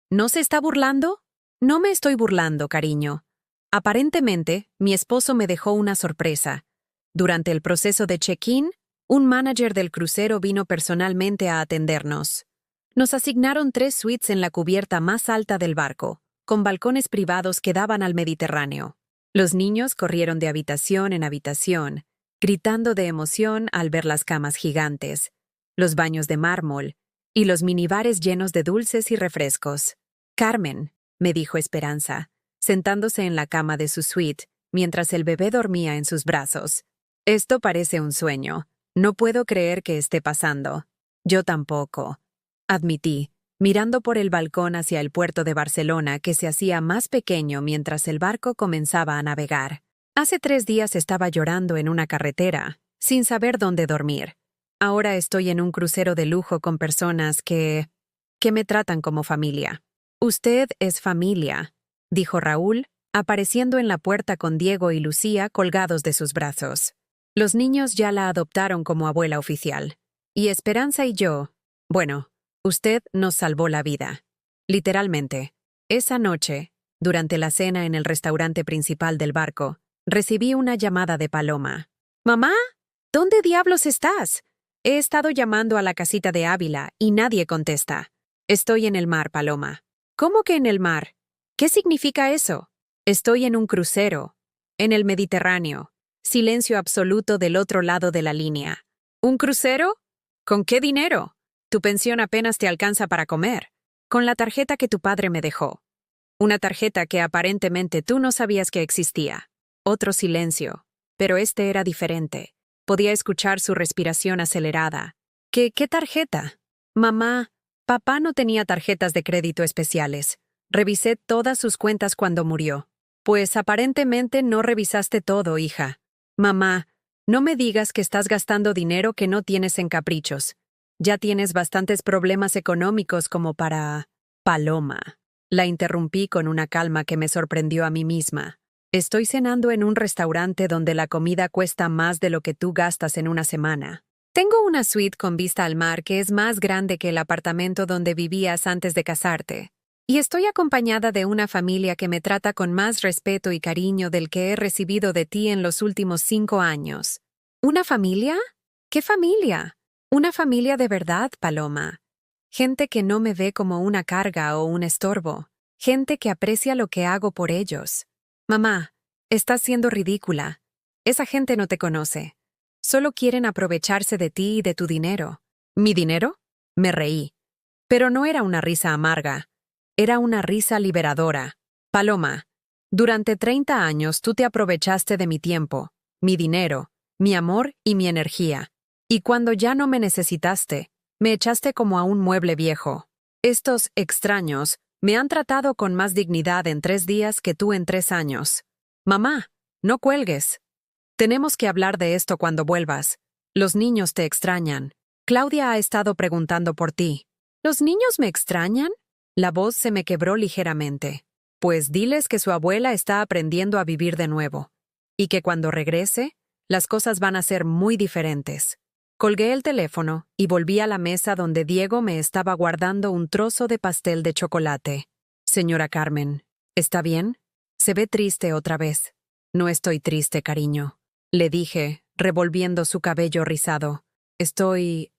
¿No se está burlando?». «No me estoy burlando, cariño. Aparentemente, mi esposo me dejó una sorpresa. Durante el proceso de check-in, un manager del crucero vino personalmente a atendernos. Nos asignaron 3 suites en la cubierta más alta del barco, con balcones privados que daban al Mediterráneo. Los niños corrieron de habitación en habitación, gritando de emoción al ver las camas gigantes, los baños de mármol y los minibares llenos de dulces y refrescos. «Carmen», me dijo Esperanza, sentándose en la cama de su suite mientras el bebé dormía en sus brazos. «Esto parece un sueño. No puedo creer que esté pasando». «Yo tampoco», admití, mirando por el balcón hacia el puerto de Barcelona que se hacía más pequeño mientras el barco comenzaba a navegar. Hace 3 días estaba llorando en una carretera, sin saber dónde dormir. Ahora estoy en un crucero de lujo con personas que me tratan como familia. «Usted es familia», dijo Raúl, apareciendo en la puerta con Diego y Lucía colgados de sus brazos. Los niños ya la adoptaron como abuela oficial. Y Esperanza y yo, bueno, usted nos salvó la vida. Literalmente. Esa noche, durante la cena en el restaurante principal del barco, recibí una llamada de Paloma. «Mamá, ¿dónde diablos estás? He estado llamando a la casita de Ávila y nadie contesta. Estoy en el mar, Paloma». «¿Cómo que en el mar? ¿Qué significa eso?» «Estoy en un crucero, en el Mediterráneo. Silencio absoluto del otro lado de la línea». «¿Un crucero? ¿Con qué dinero? Tu pensión apenas te alcanza para comer». «Con la tarjeta que tu padre me dejó. Una tarjeta que aparentemente tú no sabías que existía». Otro silencio, pero este era diferente. Podía escuchar su respiración acelerada. ¿Qué tarjeta? «Mamá, papá no tenía tarjetas de crédito especiales. Revisé todas sus cuentas cuando murió». «Pues aparentemente no revisaste todo, hija». «Mamá, no me digas que estás gastando dinero que no tienes en caprichos. Ya tienes bastantes problemas económicos como para...». «Paloma». La interrumpí con una calma que me sorprendió a mí misma. «Estoy cenando en un restaurante donde la comida cuesta más de lo que tú gastas en una semana. Tengo una suite con vista al mar que es más grande que el apartamento donde vivías antes de casarte. Y estoy acompañada de una familia que me trata con más respeto y cariño del que he recibido de ti en los últimos 5 años». «¿Una familia? ¿Qué familia?» «Una familia de verdad, Paloma. Gente que no me ve como una carga o un estorbo. Gente que aprecia lo que hago por ellos». «Mamá, estás siendo ridícula. Esa gente no te conoce. Solo quieren aprovecharse de ti y de tu dinero». «¿Mi dinero?» Me reí. Pero no era una risa amarga. Era una risa liberadora. «Paloma, durante 30 años tú te aprovechaste de mi tiempo, mi dinero, mi amor y mi energía. Y cuando ya no me necesitaste, me echaste como a un mueble viejo. Estos extraños me han tratado con más dignidad en 3 días que tú en 3 años. Mamá, no cuelgues. Tenemos que hablar de esto cuando vuelvas. Los niños te extrañan. Claudia ha estado preguntando por ti». «¿Los niños me extrañan?» La voz se me quebró ligeramente. «Pues diles que su abuela está aprendiendo a vivir de nuevo. Y que cuando regrese, las cosas van a ser muy diferentes». Colgué el teléfono y volví a la mesa donde Diego me estaba guardando un trozo de pastel de chocolate. «Señora Carmen, ¿está bien? Se ve triste otra vez». «No estoy triste, cariño», le dije, revolviendo su cabello rizado. «Estoy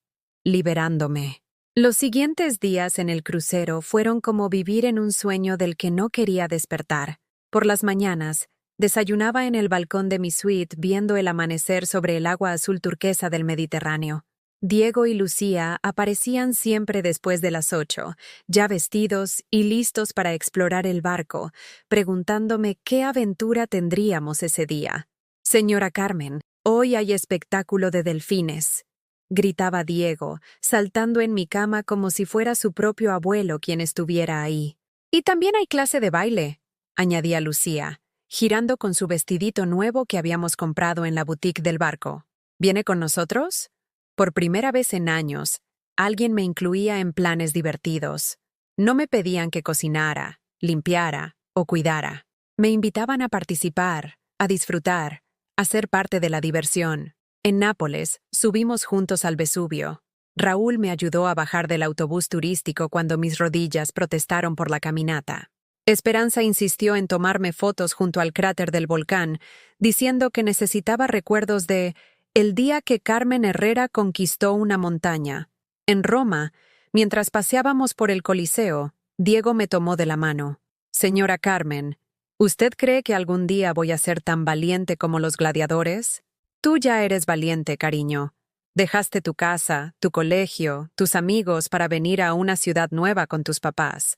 liberándome». Los siguientes días en el crucero fueron como vivir en un sueño del que no quería despertar. Por las mañanas, desayunaba en el balcón de mi suite viendo el amanecer sobre el agua azul turquesa del Mediterráneo. Diego y Lucía aparecían siempre después de las 8, ya vestidos y listos para explorar el barco, preguntándome qué aventura tendríamos ese día. «Señora Carmen, hoy hay espectáculo de delfines», gritaba Diego, saltando en mi cama como si fuera su propio abuelo quien estuviera ahí. «Y también hay clase de baile», añadía Lucía, girando con su vestidito nuevo que habíamos comprado en la boutique del barco. «¿Viene con nosotros?» Por primera vez en años, alguien me incluía en planes divertidos. No me pedían que cocinara, limpiara o cuidara. Me invitaban a participar, a disfrutar, a ser parte de la diversión. En Nápoles, subimos juntos al Vesubio. Raúl me ayudó a bajar del autobús turístico cuando mis rodillas protestaron por la caminata. Esperanza insistió en tomarme fotos junto al cráter del volcán, diciendo que necesitaba recuerdos de el día que Carmen Herrera conquistó una montaña. En Roma, mientras paseábamos por el Coliseo, Diego me tomó de la mano. «Señora Carmen, ¿usted cree que algún día voy a ser tan valiente como los gladiadores?» «Tú ya eres valiente, cariño. Dejaste tu casa, tu colegio, tus amigos para venir a una ciudad nueva con tus papás.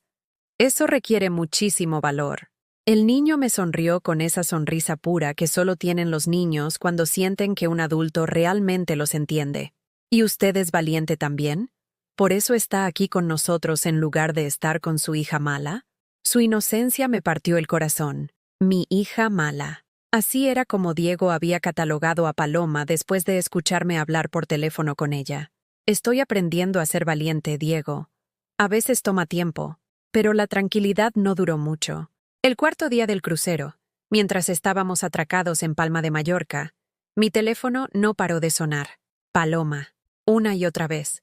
Eso requiere muchísimo valor». El niño me sonrió con esa sonrisa pura que solo tienen los niños cuando sienten que un adulto realmente los entiende. «¿Y usted es valiente también? ¿Por eso está aquí con nosotros en lugar de estar con su hija mala?» Su inocencia me partió el corazón. Mi hija mala. Así era como Diego había catalogado a Paloma después de escucharme hablar por teléfono con ella. «Estoy aprendiendo a ser valiente, Diego. A veces toma tiempo, pero la tranquilidad no duró mucho». El cuarto día del crucero, mientras estábamos atracados en Palma de Mallorca, mi teléfono no paró de sonar. Paloma, una y otra vez.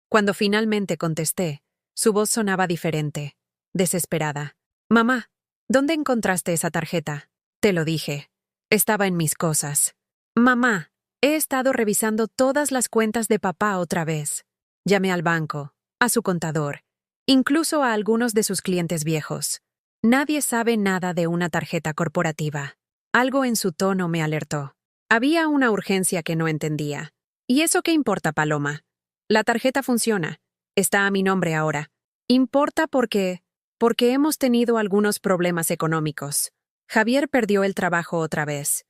Cuando finalmente contesté, su voz sonaba diferente, desesperada. Mamá, ¿dónde encontraste esa tarjeta? Te lo dije. Estaba en mis cosas. Mamá, he estado revisando todas las cuentas de papá otra vez. Llamé al banco, a su contador, incluso a algunos de sus clientes viejos. Nadie sabe nada de una tarjeta corporativa. Algo en su tono me alertó. Había una urgencia que no entendía. ¿Y eso qué importa, Paloma? La tarjeta funciona. Está a mi nombre ahora. Importa porque hemos tenido algunos problemas económicos. Javier perdió el trabajo otra vez.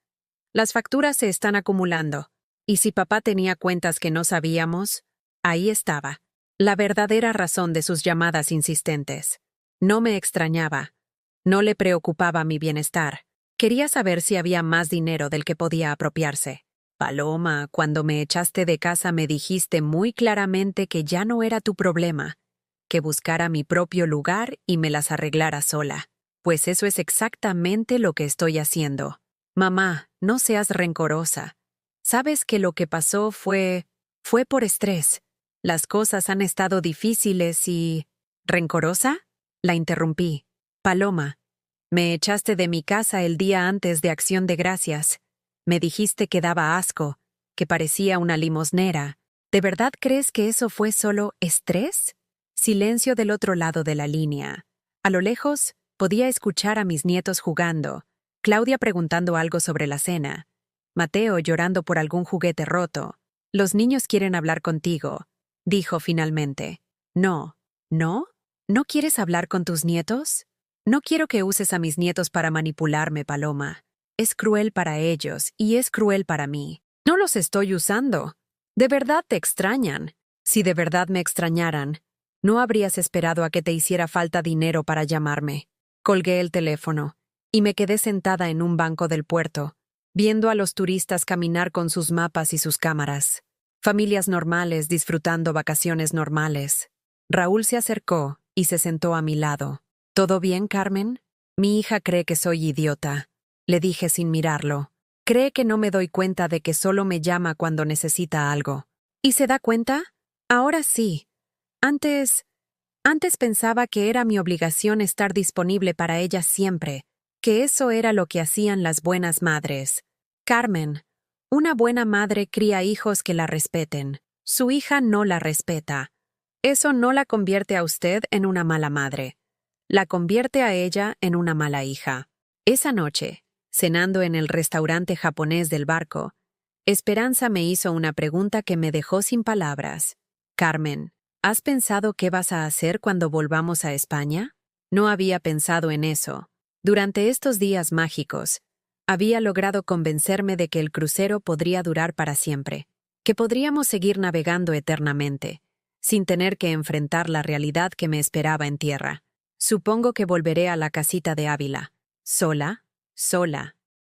Las facturas se están acumulando. Y si papá tenía cuentas que no sabíamos, ahí estaba. La verdadera razón de sus llamadas insistentes. No me extrañaba. No le preocupaba mi bienestar. Quería saber si había más dinero del que podía apropiarse. Paloma, cuando me echaste de casa me dijiste muy claramente que ya no era tu problema, que buscara mi propio lugar y me las arreglara sola. Pues eso es exactamente lo que estoy haciendo. Mamá, no seas rencorosa. Sabes que lo que pasó fue por estrés. Las cosas han estado difíciles y... ¿Rencorosa? La interrumpí. Paloma, me echaste de mi casa el día antes de Acción de Gracias. Me dijiste que daba asco, que parecía una limosnera. ¿De verdad crees que eso fue solo estrés? Silencio del otro lado de la línea. A lo lejos, podía escuchar a mis nietos jugando, Claudia preguntando algo sobre la cena, Mateo llorando por algún juguete roto. Los niños quieren hablar contigo, dijo finalmente. No. ¿No? ¿No quieres hablar con tus nietos? No quiero que uses a mis nietos para manipularme, Paloma. Es cruel para ellos y es cruel para mí. No los estoy usando. De verdad te extrañan. Si de verdad me extrañaran, no habrías esperado a que te hiciera falta dinero para llamarme. Colgué el teléfono y me quedé sentada en un banco del puerto, viendo a los turistas caminar con sus mapas y sus cámaras. Familias normales disfrutando vacaciones normales. Raúl se acercó y se sentó a mi lado. ¿Todo bien, Carmen? Mi hija cree que soy idiota, le dije sin mirarlo. Cree que no me doy cuenta de que solo me llama cuando necesita algo. ¿Y se da cuenta? Ahora sí. Antes pensaba que era mi obligación estar disponible para ella siempre, que eso era lo que hacían las buenas madres. Carmen, una buena madre cría hijos que la respeten. Su hija no la respeta. Eso no la convierte a usted en una mala madre. La convierte a ella en una mala hija. Esa noche, cenando en el restaurante japonés del barco, Esperanza me hizo una pregunta que me dejó sin palabras. Carmen, ¿has pensado qué vas a hacer cuando volvamos a España? No había pensado en eso. Durante estos días mágicos, había logrado convencerme de que el crucero podría durar para siempre, que podríamos seguir navegando eternamente, sin tener que enfrentar la realidad que me esperaba en tierra. Supongo que volveré a la casita de Ávila. Sola.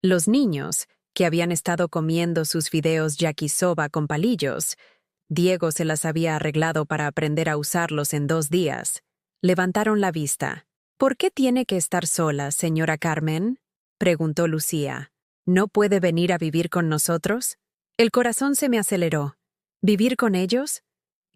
Los niños, que habían estado comiendo sus fideos yakisoba con palillos, Diego se las había arreglado para aprender a usarlos en 2 días, levantaron la vista. ¿Por qué tiene que estar sola, señora Carmen? Preguntó Lucía. ¿No puede venir a vivir con nosotros? El corazón se me aceleró. ¿Vivir con ellos?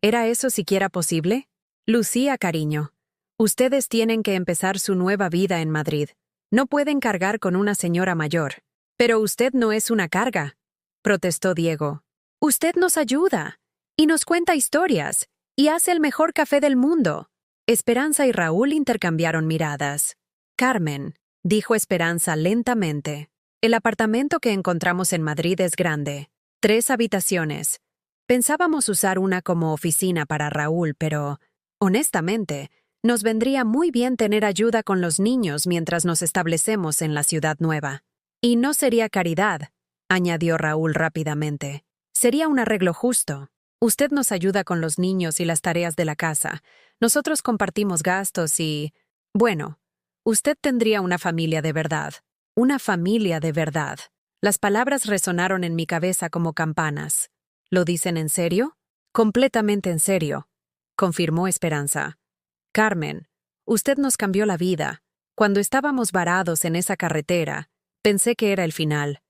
¿Era eso siquiera posible? Lucía, cariño, ustedes tienen que empezar su nueva vida en Madrid. No pueden cargar con una señora mayor. Pero usted no es una carga, protestó Diego. Usted nos ayuda, y nos cuenta historias, y hace el mejor café del mundo. Esperanza y Raúl intercambiaron miradas. Carmen, dijo Esperanza lentamente, el apartamento que encontramos en Madrid es grande. 3 habitaciones. Pensábamos usar una como oficina para Raúl, pero, honestamente, nos vendría muy bien tener ayuda con los niños mientras nos establecemos en la ciudad nueva. Y no sería caridad, añadió Raúl rápidamente. Sería un arreglo justo. Usted nos ayuda con los niños y las tareas de la casa. Nosotros compartimos gastos y... Bueno, usted tendría una familia de verdad. Una familia de verdad. Las palabras resonaron en mi cabeza como campanas. ¿Lo dicen en serio? Completamente en serio, confirmó Esperanza. Carmen, usted nos cambió la vida. Cuando estábamos varados en esa carretera, pensé que era el final,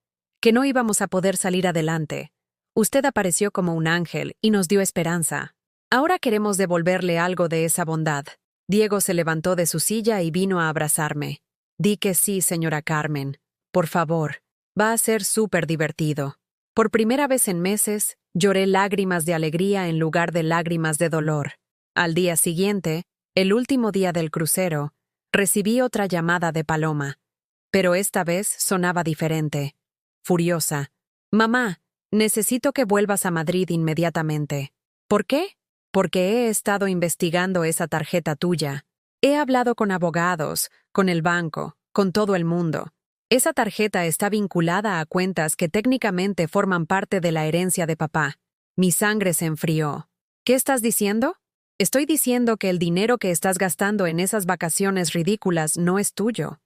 que no íbamos a poder salir adelante. Usted apareció como un ángel y nos dio esperanza. Ahora queremos devolverle algo de esa bondad. Diego se levantó de su silla y vino a abrazarme. Di que sí, señora Carmen. Por favor, va a ser súper divertido. Por primera vez en meses, lloré lágrimas de alegría en lugar de lágrimas de dolor. Al día siguiente, el último día del crucero, recibí otra llamada de Paloma. Pero esta vez sonaba diferente. Furiosa. Mamá, necesito que vuelvas a Madrid inmediatamente. ¿Por qué? Porque he estado investigando esa tarjeta tuya. He hablado con abogados, con el banco, con todo el mundo. Esa tarjeta está vinculada a cuentas que técnicamente forman parte de la herencia de papá. Mi sangre se enfrió. ¿Qué estás diciendo? Estoy diciendo que el dinero que estás gastando en esas vacaciones ridículas no es tuyo.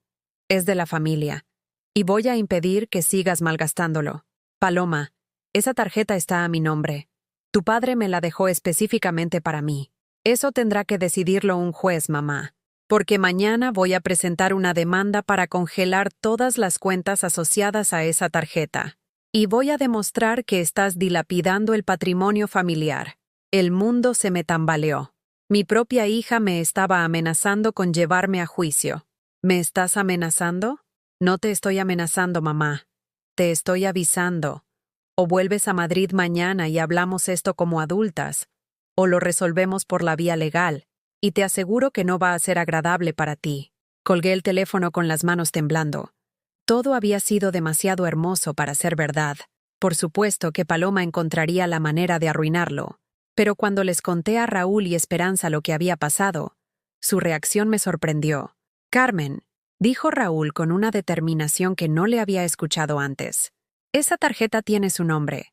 Es de la familia. Y voy a impedir que sigas malgastándolo. Paloma, esa tarjeta está a mi nombre. Tu padre me la dejó específicamente para mí. Eso tendrá que decidirlo un juez, mamá. Porque mañana voy a presentar una demanda para congelar todas las cuentas asociadas a esa tarjeta. Y voy a demostrar que estás dilapidando el patrimonio familiar. El mundo se me tambaleó. Mi propia hija me estaba amenazando con llevarme a juicio. ¿Me estás amenazando? No te estoy amenazando, mamá. Te estoy avisando. O vuelves a Madrid mañana y hablamos esto como adultas, o lo resolvemos por la vía legal, y te aseguro que no va a ser agradable para ti. Colgué el teléfono con las manos temblando. Todo había sido demasiado hermoso para ser verdad. Por supuesto que Paloma encontraría la manera de arruinarlo, pero cuando les conté a Raúl y Esperanza lo que había pasado, su reacción me sorprendió. Carmen, dijo Raúl con una determinación que no le había escuchado antes. Esa tarjeta tiene su nombre.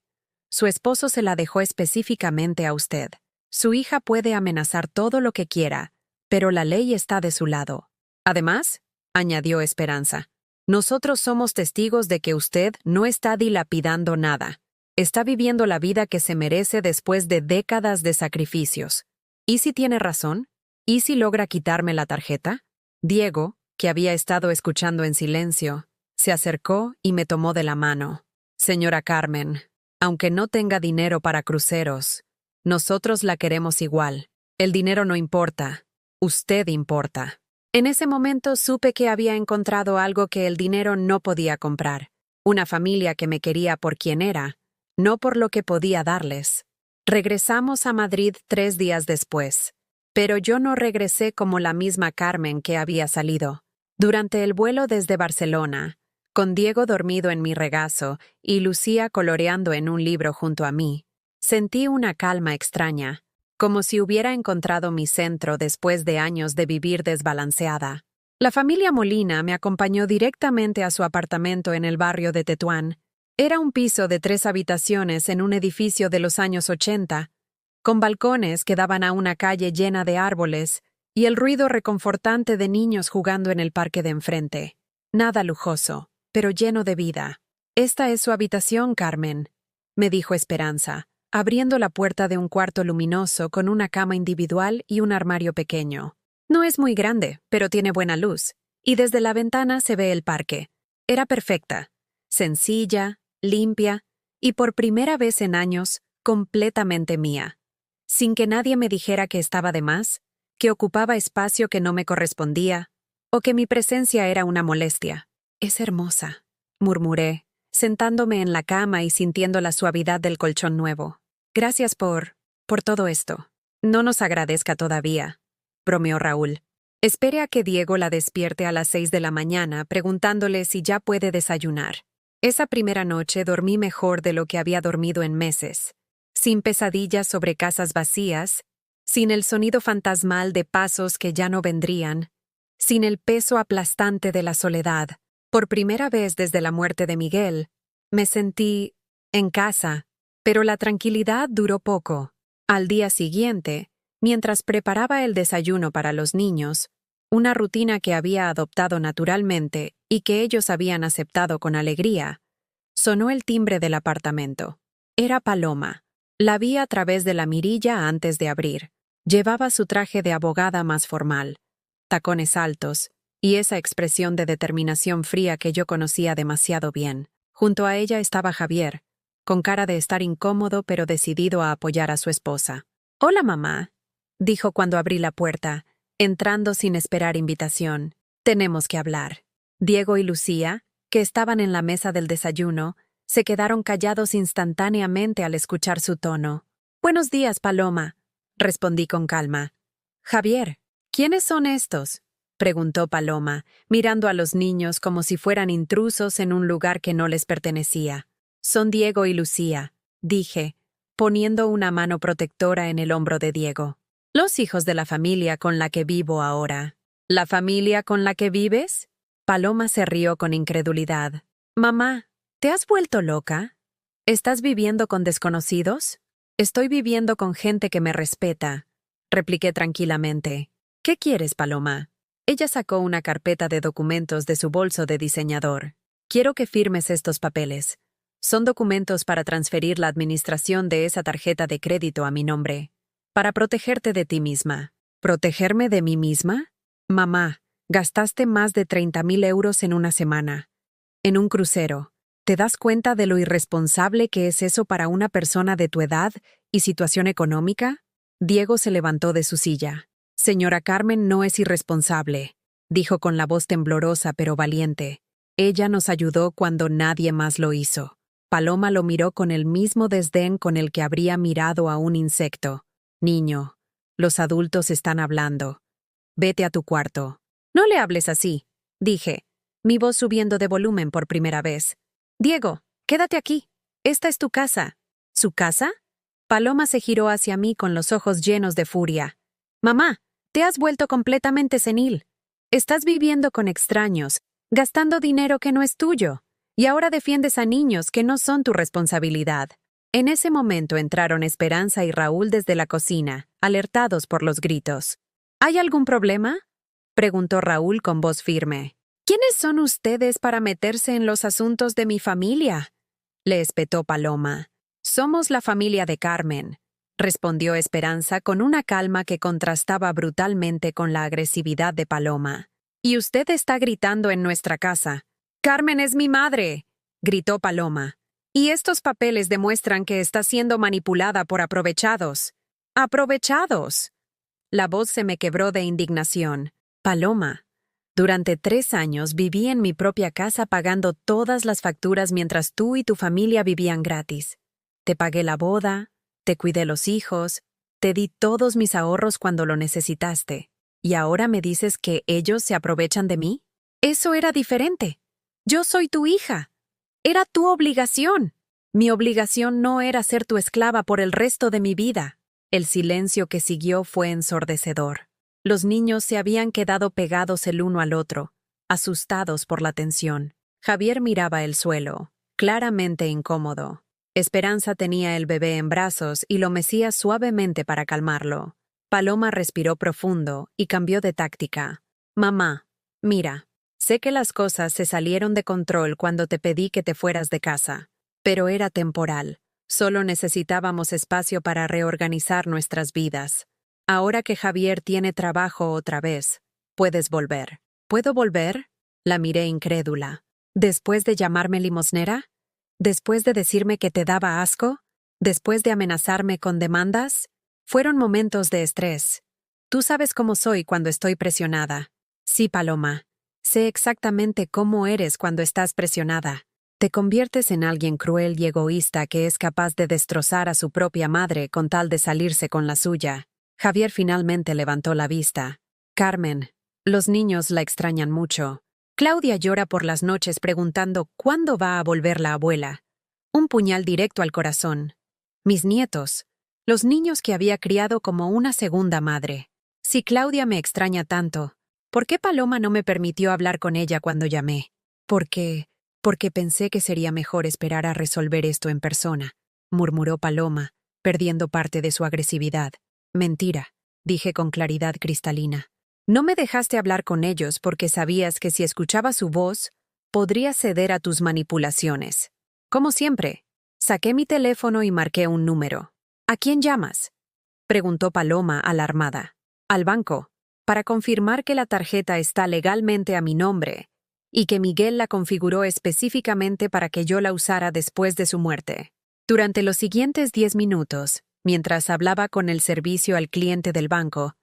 Su esposo se la dejó específicamente a usted. Su hija puede amenazar todo lo que quiera, pero la ley está de su lado. Además, añadió Esperanza, nosotros somos testigos de que usted no está dilapidando nada. Está viviendo la vida que se merece después de décadas de sacrificios. ¿Y si tiene razón? ¿Y si logra quitarme la tarjeta? Diego, que había estado escuchando en silencio, se acercó y me tomó de la mano. Señora Carmen, aunque no tenga dinero para cruceros, nosotros la queremos igual. El dinero no importa, usted importa. En ese momento supe que había encontrado algo que el dinero no podía comprar. Una familia que me quería por quien era, no por lo que podía darles. Regresamos a Madrid 3 días después, pero yo no regresé como la misma Carmen que había salido. Durante el vuelo desde Barcelona, con Diego dormido en mi regazo y Lucía coloreando en un libro junto a mí, sentí una calma extraña, como si hubiera encontrado mi centro después de años de vivir desbalanceada. La familia Molina me acompañó directamente a su apartamento en el barrio de Tetuán. Era un piso de 3 habitaciones en un edificio de los años 80, con balcones que daban a una calle llena de árboles y el ruido reconfortante de niños jugando en el parque de enfrente. Nada lujoso, pero lleno de vida. «Esta es su habitación, Carmen», me dijo Esperanza, abriendo la puerta de un cuarto luminoso con una cama individual y un armario pequeño. No es muy grande, pero tiene buena luz, y desde la ventana se ve el parque. Era perfecta, sencilla, limpia, y por primera vez en años, completamente mía. Sin que nadie me dijera que estaba de más, que ocupaba espacio que no me correspondía, o que mi presencia era una molestia. «Es hermosa», murmuré, sentándome en la cama y sintiendo la suavidad del colchón nuevo. «Gracias por todo esto». «No nos agradezca todavía», bromeó Raúl. «Espere a que Diego la despierte a las 6 de la mañana preguntándole si ya puede desayunar». Esa primera noche dormí mejor de lo que había dormido en meses, sin pesadillas sobre casas vacías, sin el sonido fantasmal de pasos que ya no vendrían, sin el peso aplastante de la soledad. Por primera vez desde la muerte de Miguel, me sentí en casa, pero la tranquilidad duró poco. Al día siguiente, mientras preparaba el desayuno para los niños, una rutina que había adoptado naturalmente y que ellos habían aceptado con alegría, sonó el timbre del apartamento. Era Paloma. La vi a través de la mirilla antes de abrir. Llevaba su traje de abogada más formal, tacones altos, y esa expresión de determinación fría que yo conocía demasiado bien. Junto a ella estaba Javier, con cara de estar incómodo pero decidido a apoyar a su esposa. «Hola, mamá», dijo cuando abrí la puerta, entrando sin esperar invitación. Tenemos que hablar. Diego y Lucía, que estaban en la mesa del desayuno, se quedaron callados instantáneamente al escuchar su tono. Buenos días, Paloma, respondí con calma. Javier, ¿quiénes son estos? Preguntó Paloma, mirando a los niños como si fueran intrusos en un lugar que no les pertenecía. Son Diego y Lucía, dije, poniendo una mano protectora en el hombro de Diego. Los hijos de la familia con la que vivo ahora. ¿La familia con la que vives? Paloma se rió con incredulidad. Mamá, ¿te has vuelto loca? ¿Estás viviendo con desconocidos? Estoy viviendo con gente que me respeta, repliqué tranquilamente. ¿Qué quieres, Paloma? Ella sacó una carpeta de documentos de su bolso de diseñador. Quiero que firmes estos papeles. Son documentos para transferir la administración de esa tarjeta de crédito a mi nombre. Para protegerte de ti misma. ¿Protegerme de mí misma? Mamá, gastaste más de 30.000 euros en una semana. En un crucero. ¿Te das cuenta de lo irresponsable que es eso para una persona de tu edad y situación económica? Diego se levantó de su silla. Señora Carmen no es irresponsable, dijo con la voz temblorosa pero valiente. Ella nos ayudó cuando nadie más lo hizo. Paloma lo miró con el mismo desdén con el que habría mirado a un insecto. Niño, los adultos están hablando. Vete a tu cuarto. No le hables así, dije, mi voz subiendo de volumen por primera vez. Diego, quédate aquí. Esta es tu casa. ¿Su casa? Paloma se giró hacia mí con los ojos llenos de furia. Mamá, te has vuelto completamente senil. Estás viviendo con extraños, gastando dinero que no es tuyo, y ahora defiendes a niños que no son tu responsabilidad. En ese momento entraron Esperanza y Raúl desde la cocina, alertados por los gritos. ¿Hay algún problema? Preguntó Raúl con voz firme. ¿Quiénes son ustedes para meterse en los asuntos de mi familia? Le espetó Paloma. Somos la familia de Carmen, respondió Esperanza con una calma que contrastaba brutalmente con la agresividad de Paloma. Y usted está gritando en nuestra casa. ¡Carmen es mi madre!, gritó Paloma. Y estos papeles demuestran que está siendo manipulada por aprovechados. ¡Aprovechados! La voz se me quebró de indignación. Paloma. Durante 3 años viví en mi propia casa pagando todas las facturas mientras tú y tu familia vivían gratis. Te pagué la boda, te cuidé los hijos, te di todos mis ahorros cuando lo necesitaste. ¿Y ahora me dices que ellos se aprovechan de mí? Eso era diferente. Yo soy tu hija. Era tu obligación. Mi obligación no era ser tu esclava por el resto de mi vida. El silencio que siguió fue ensordecedor. Los niños se habían quedado pegados el uno al otro, asustados por la tensión. Javier miraba el suelo, claramente incómodo. Esperanza tenía el bebé en brazos y lo mecía suavemente para calmarlo. Paloma respiró profundo y cambió de táctica. Mamá, mira, sé que las cosas se salieron de control cuando te pedí que te fueras de casa, pero era temporal. Solo necesitábamos espacio para reorganizar nuestras vidas. Ahora que Javier tiene trabajo otra vez, puedes volver. ¿Puedo volver? La miré incrédula. ¿Después de llamarme limosnera? ¿Después de decirme que te daba asco? ¿Después de amenazarme con demandas? Fueron momentos de estrés. Tú sabes cómo soy cuando estoy presionada. Sí, Paloma. Sé exactamente cómo eres cuando estás presionada. Te conviertes en alguien cruel y egoísta que es capaz de destrozar a su propia madre con tal de salirse con la suya. Javier finalmente levantó la vista. Carmen, los niños la extrañan mucho. Claudia llora por las noches preguntando cuándo va a volver la abuela. Un puñal directo al corazón. Mis nietos, los niños que había criado como una segunda madre. Si Claudia me extraña tanto, ¿por qué Paloma no me permitió hablar con ella cuando llamé? Porque pensé que sería mejor esperar a resolver esto en persona, murmuró Paloma, perdiendo parte de su agresividad. Mentira, dije con claridad cristalina. No me dejaste hablar con ellos porque sabías que si escuchaba su voz, podría ceder a tus manipulaciones. Como siempre, saqué mi teléfono y marqué un número. ¿A quién llamas?, preguntó Paloma alarmada. Al banco, para confirmar que la tarjeta está legalmente a mi nombre y que Miguel la configuró específicamente para que yo la usara después de su muerte. Durante los siguientes 10 minutos, mientras hablaba con el servicio al cliente del banco,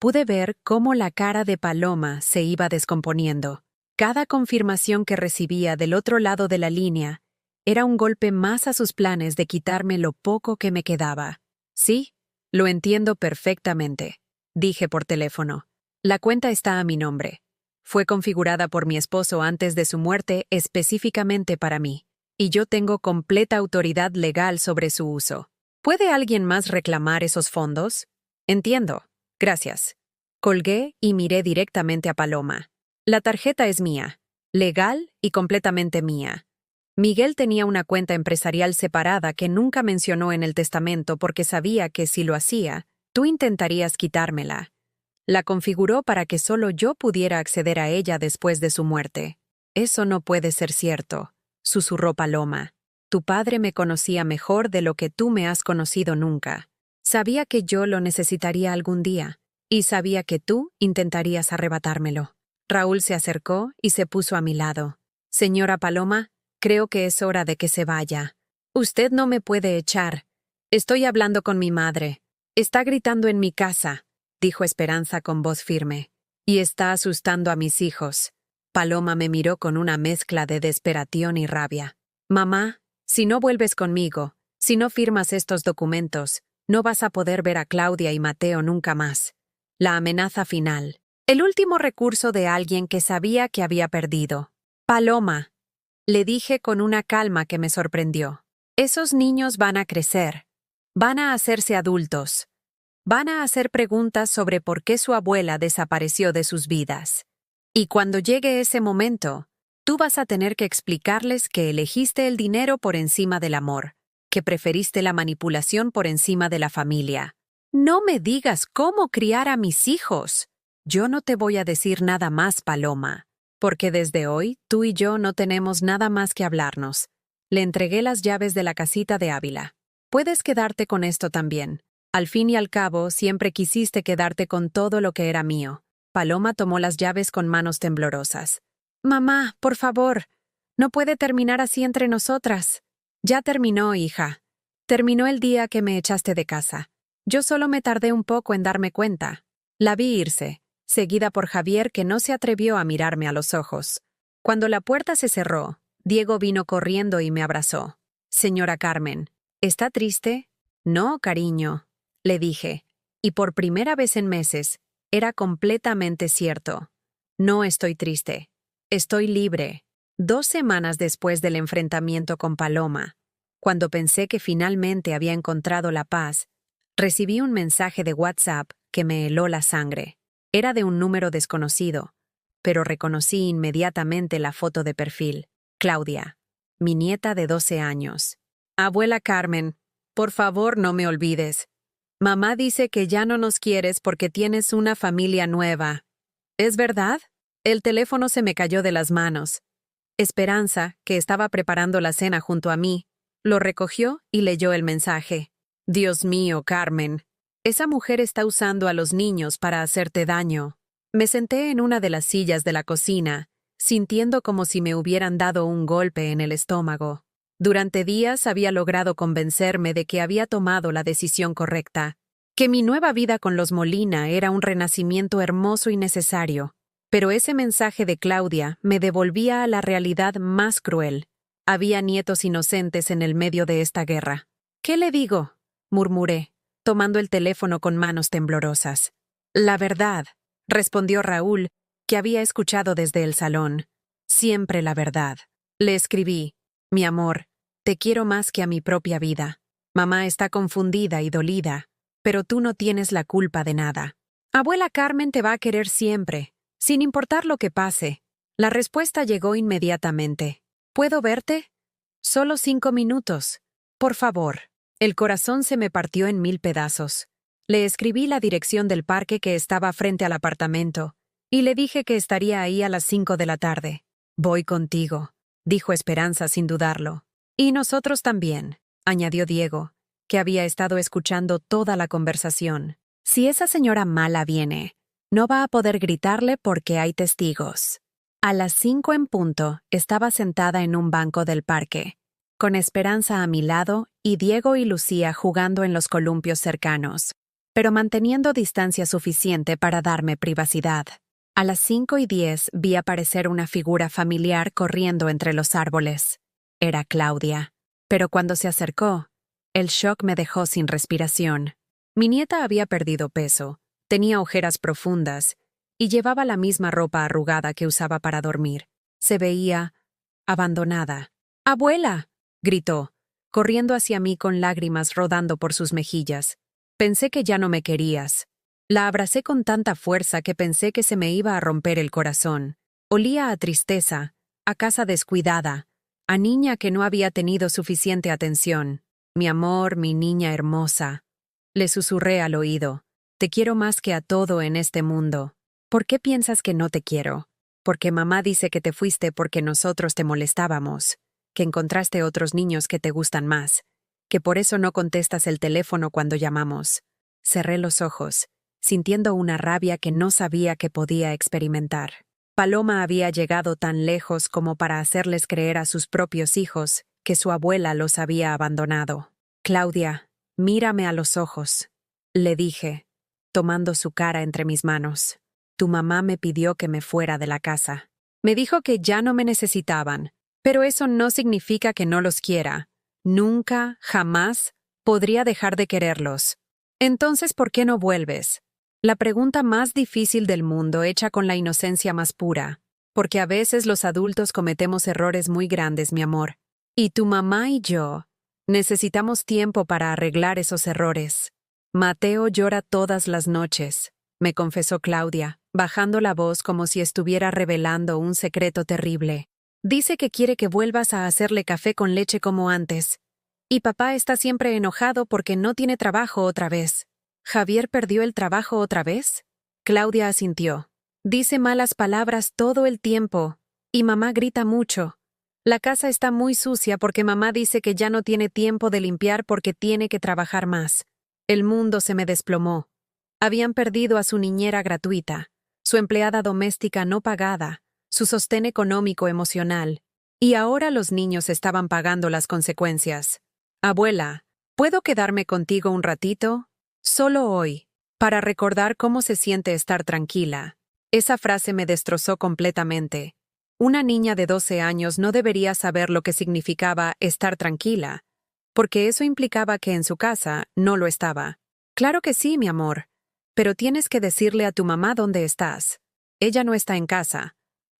Pude ver cómo la cara de Paloma se iba descomponiendo. Cada confirmación que recibía del otro lado de la línea era un golpe más a sus planes de quitarme lo poco que me quedaba. Sí, lo entiendo perfectamente, dije por teléfono. La cuenta está a mi nombre. Fue configurada por mi esposo antes de su muerte específicamente para mí, y yo tengo completa autoridad legal sobre su uso. ¿Puede alguien más reclamar esos fondos? Entiendo. Gracias. Colgué y miré directamente a Paloma. La tarjeta es mía, legal y completamente mía. Miguel tenía una cuenta empresarial separada que nunca mencionó en el testamento porque sabía que si lo hacía, tú intentarías quitármela. La configuró para que solo yo pudiera acceder a ella después de su muerte. Eso no puede ser cierto, susurró Paloma. Tu padre me conocía mejor de lo que tú me has conocido nunca. Sabía que yo lo necesitaría algún día, y sabía que tú intentarías arrebatármelo. Raúl se acercó y se puso a mi lado. Señora Paloma, creo que es hora de que se vaya. Usted no me puede echar. Estoy hablando con mi madre. Está gritando en mi casa, dijo Esperanza con voz firme. Y está asustando a mis hijos. Paloma me miró con una mezcla de desesperación y rabia. Mamá, si no vuelves conmigo, si no firmas estos documentos, no vas a poder ver a Claudia y Mateo nunca más. La amenaza final. El último recurso de alguien que sabía que había perdido. Paloma, le dije con una calma que me sorprendió. Esos niños van a crecer. Van a hacerse adultos. Van a hacer preguntas sobre por qué su abuela desapareció de sus vidas. Y cuando llegue ese momento, tú vas a tener que explicarles que elegiste el dinero por encima del amor, que preferiste la manipulación por encima de la familia. No me digas cómo criar a mis hijos. Yo no te voy a decir nada más, Paloma, porque desde hoy tú y yo no tenemos nada más que hablarnos. Le entregué las llaves de la casita de Ávila. Puedes quedarte con esto también. Al fin y al cabo, siempre quisiste quedarte con todo lo que era mío. Paloma tomó las llaves con manos temblorosas. Mamá, por favor, no puede terminar así entre nosotras. Ya terminó, hija. Terminó el día que me echaste de casa. Yo solo me tardé un poco en darme cuenta. La vi irse, seguida por Javier, que no se atrevió a mirarme a los ojos. Cuando la puerta se cerró, Diego vino corriendo y me abrazó. Señora Carmen, ¿está triste? No, cariño, le dije. Y por primera vez en meses, era completamente cierto. No estoy triste. Estoy libre. 2 semanas después del enfrentamiento con Paloma, cuando pensé que finalmente había encontrado la paz, recibí un mensaje de WhatsApp que me heló la sangre. Era de un número desconocido, pero reconocí inmediatamente la foto de perfil. Claudia, mi nieta de 12 años. Abuela Carmen, por favor no me olvides. Mamá dice que ya no nos quieres porque tienes una familia nueva. ¿Es verdad? El teléfono se me cayó de las manos. Esperanza, que estaba preparando la cena junto a mí, lo recogió y leyó el mensaje. Dios mío, Carmen. Esa mujer está usando a los niños para hacerte daño. Me senté en una de las sillas de la cocina, sintiendo como si me hubieran dado un golpe en el estómago. Durante días había logrado convencerme de que había tomado la decisión correcta, que mi nueva vida con los Molina era un renacimiento hermoso y necesario. Pero ese mensaje de Claudia me devolvía a la realidad más cruel. Había nietos inocentes en el medio de esta guerra. ¿Qué le digo?, murmuré, tomando el teléfono con manos temblorosas. La verdad, respondió Raúl, que había escuchado desde el salón. Siempre la verdad. Le escribí, mi amor, te quiero más que a mi propia vida. Mamá está confundida y dolida, pero tú no tienes la culpa de nada. Abuela Carmen te va a querer siempre, sin importar lo que pase. La respuesta llegó inmediatamente. ¿Puedo verte? Solo 5 minutos. Por favor. El corazón se me partió en 1000 pedazos. Le escribí la dirección del parque que estaba frente al apartamento, y le dije que estaría ahí a las 5 de la tarde. Voy contigo, dijo Esperanza sin dudarlo. Y nosotros también, añadió Diego, que había estado escuchando toda la conversación. Si esa señora mala viene, no va a poder gritarle porque hay testigos. A las 5 en punto, estaba sentada en un banco del parque, con Esperanza a mi lado y Diego y Lucía jugando en los columpios cercanos. pero manteniendo distancia suficiente para darme privacidad. A las 5:10 vi aparecer una figura familiar corriendo entre los árboles. Era Claudia. Pero cuando se acercó, el shock me dejó sin respiración. Mi nieta había perdido peso, tenía ojeras profundas y llevaba la misma ropa arrugada que usaba para dormir. Se veía abandonada. ¡Abuela!, gritó, corriendo hacia mí con lágrimas rodando por sus mejillas. Pensé que ya no me querías. La abracé con tanta fuerza que pensé que se me iba a romper el corazón. Olía a tristeza, a casa descuidada, a niña que no había tenido suficiente atención. Mi amor, mi niña hermosa. Le susurré al oído. Te quiero más que a todo en este mundo. ¿Por qué piensas que no te quiero? Porque mamá dice que te fuiste porque nosotros te molestábamos, que encontraste otros niños que te gustan más, que por eso no contestas el teléfono cuando llamamos. Cerré los ojos, sintiendo una rabia que no sabía que podía experimentar. Paloma había llegado tan lejos como para hacerles creer a sus propios hijos que su abuela los había abandonado. Claudia, mírame a los ojos, le dije, tomando su cara entre mis manos. Tu mamá me pidió que me fuera de la casa. Me dijo que ya no me necesitaban, pero eso no significa que no los quiera. Nunca, jamás, podría dejar de quererlos. Entonces, ¿por qué no vuelves? La pregunta más difícil del mundo hecha con la inocencia más pura, porque a veces los adultos cometemos errores muy grandes, mi amor. Y tu mamá y yo necesitamos tiempo para arreglar esos errores. Mateo llora todas las noches, me confesó Claudia, bajando la voz como si estuviera revelando un secreto terrible. Dice que quiere que vuelvas a hacerle café con leche como antes. Y papá está siempre enojado porque no tiene trabajo otra vez. ¿Javier perdió el trabajo otra vez? Claudia asintió. Dice malas palabras todo el tiempo. Y mamá grita mucho. La casa está muy sucia porque mamá dice que ya no tiene tiempo de limpiar porque tiene que trabajar más. El mundo se me desplomó. Habían perdido a su niñera gratuita, su empleada doméstica no pagada, su sostén económico emocional. Y ahora los niños estaban pagando las consecuencias. Abuela, ¿puedo quedarme contigo un ratito? Solo hoy, para recordar cómo se siente estar tranquila. Esa frase me destrozó completamente. Una niña de 12 años no debería saber lo que significaba estar tranquila, porque eso implicaba que en su casa no lo estaba. Claro que sí, mi amor, pero tienes que decirle a tu mamá dónde estás. Ella no está en casa.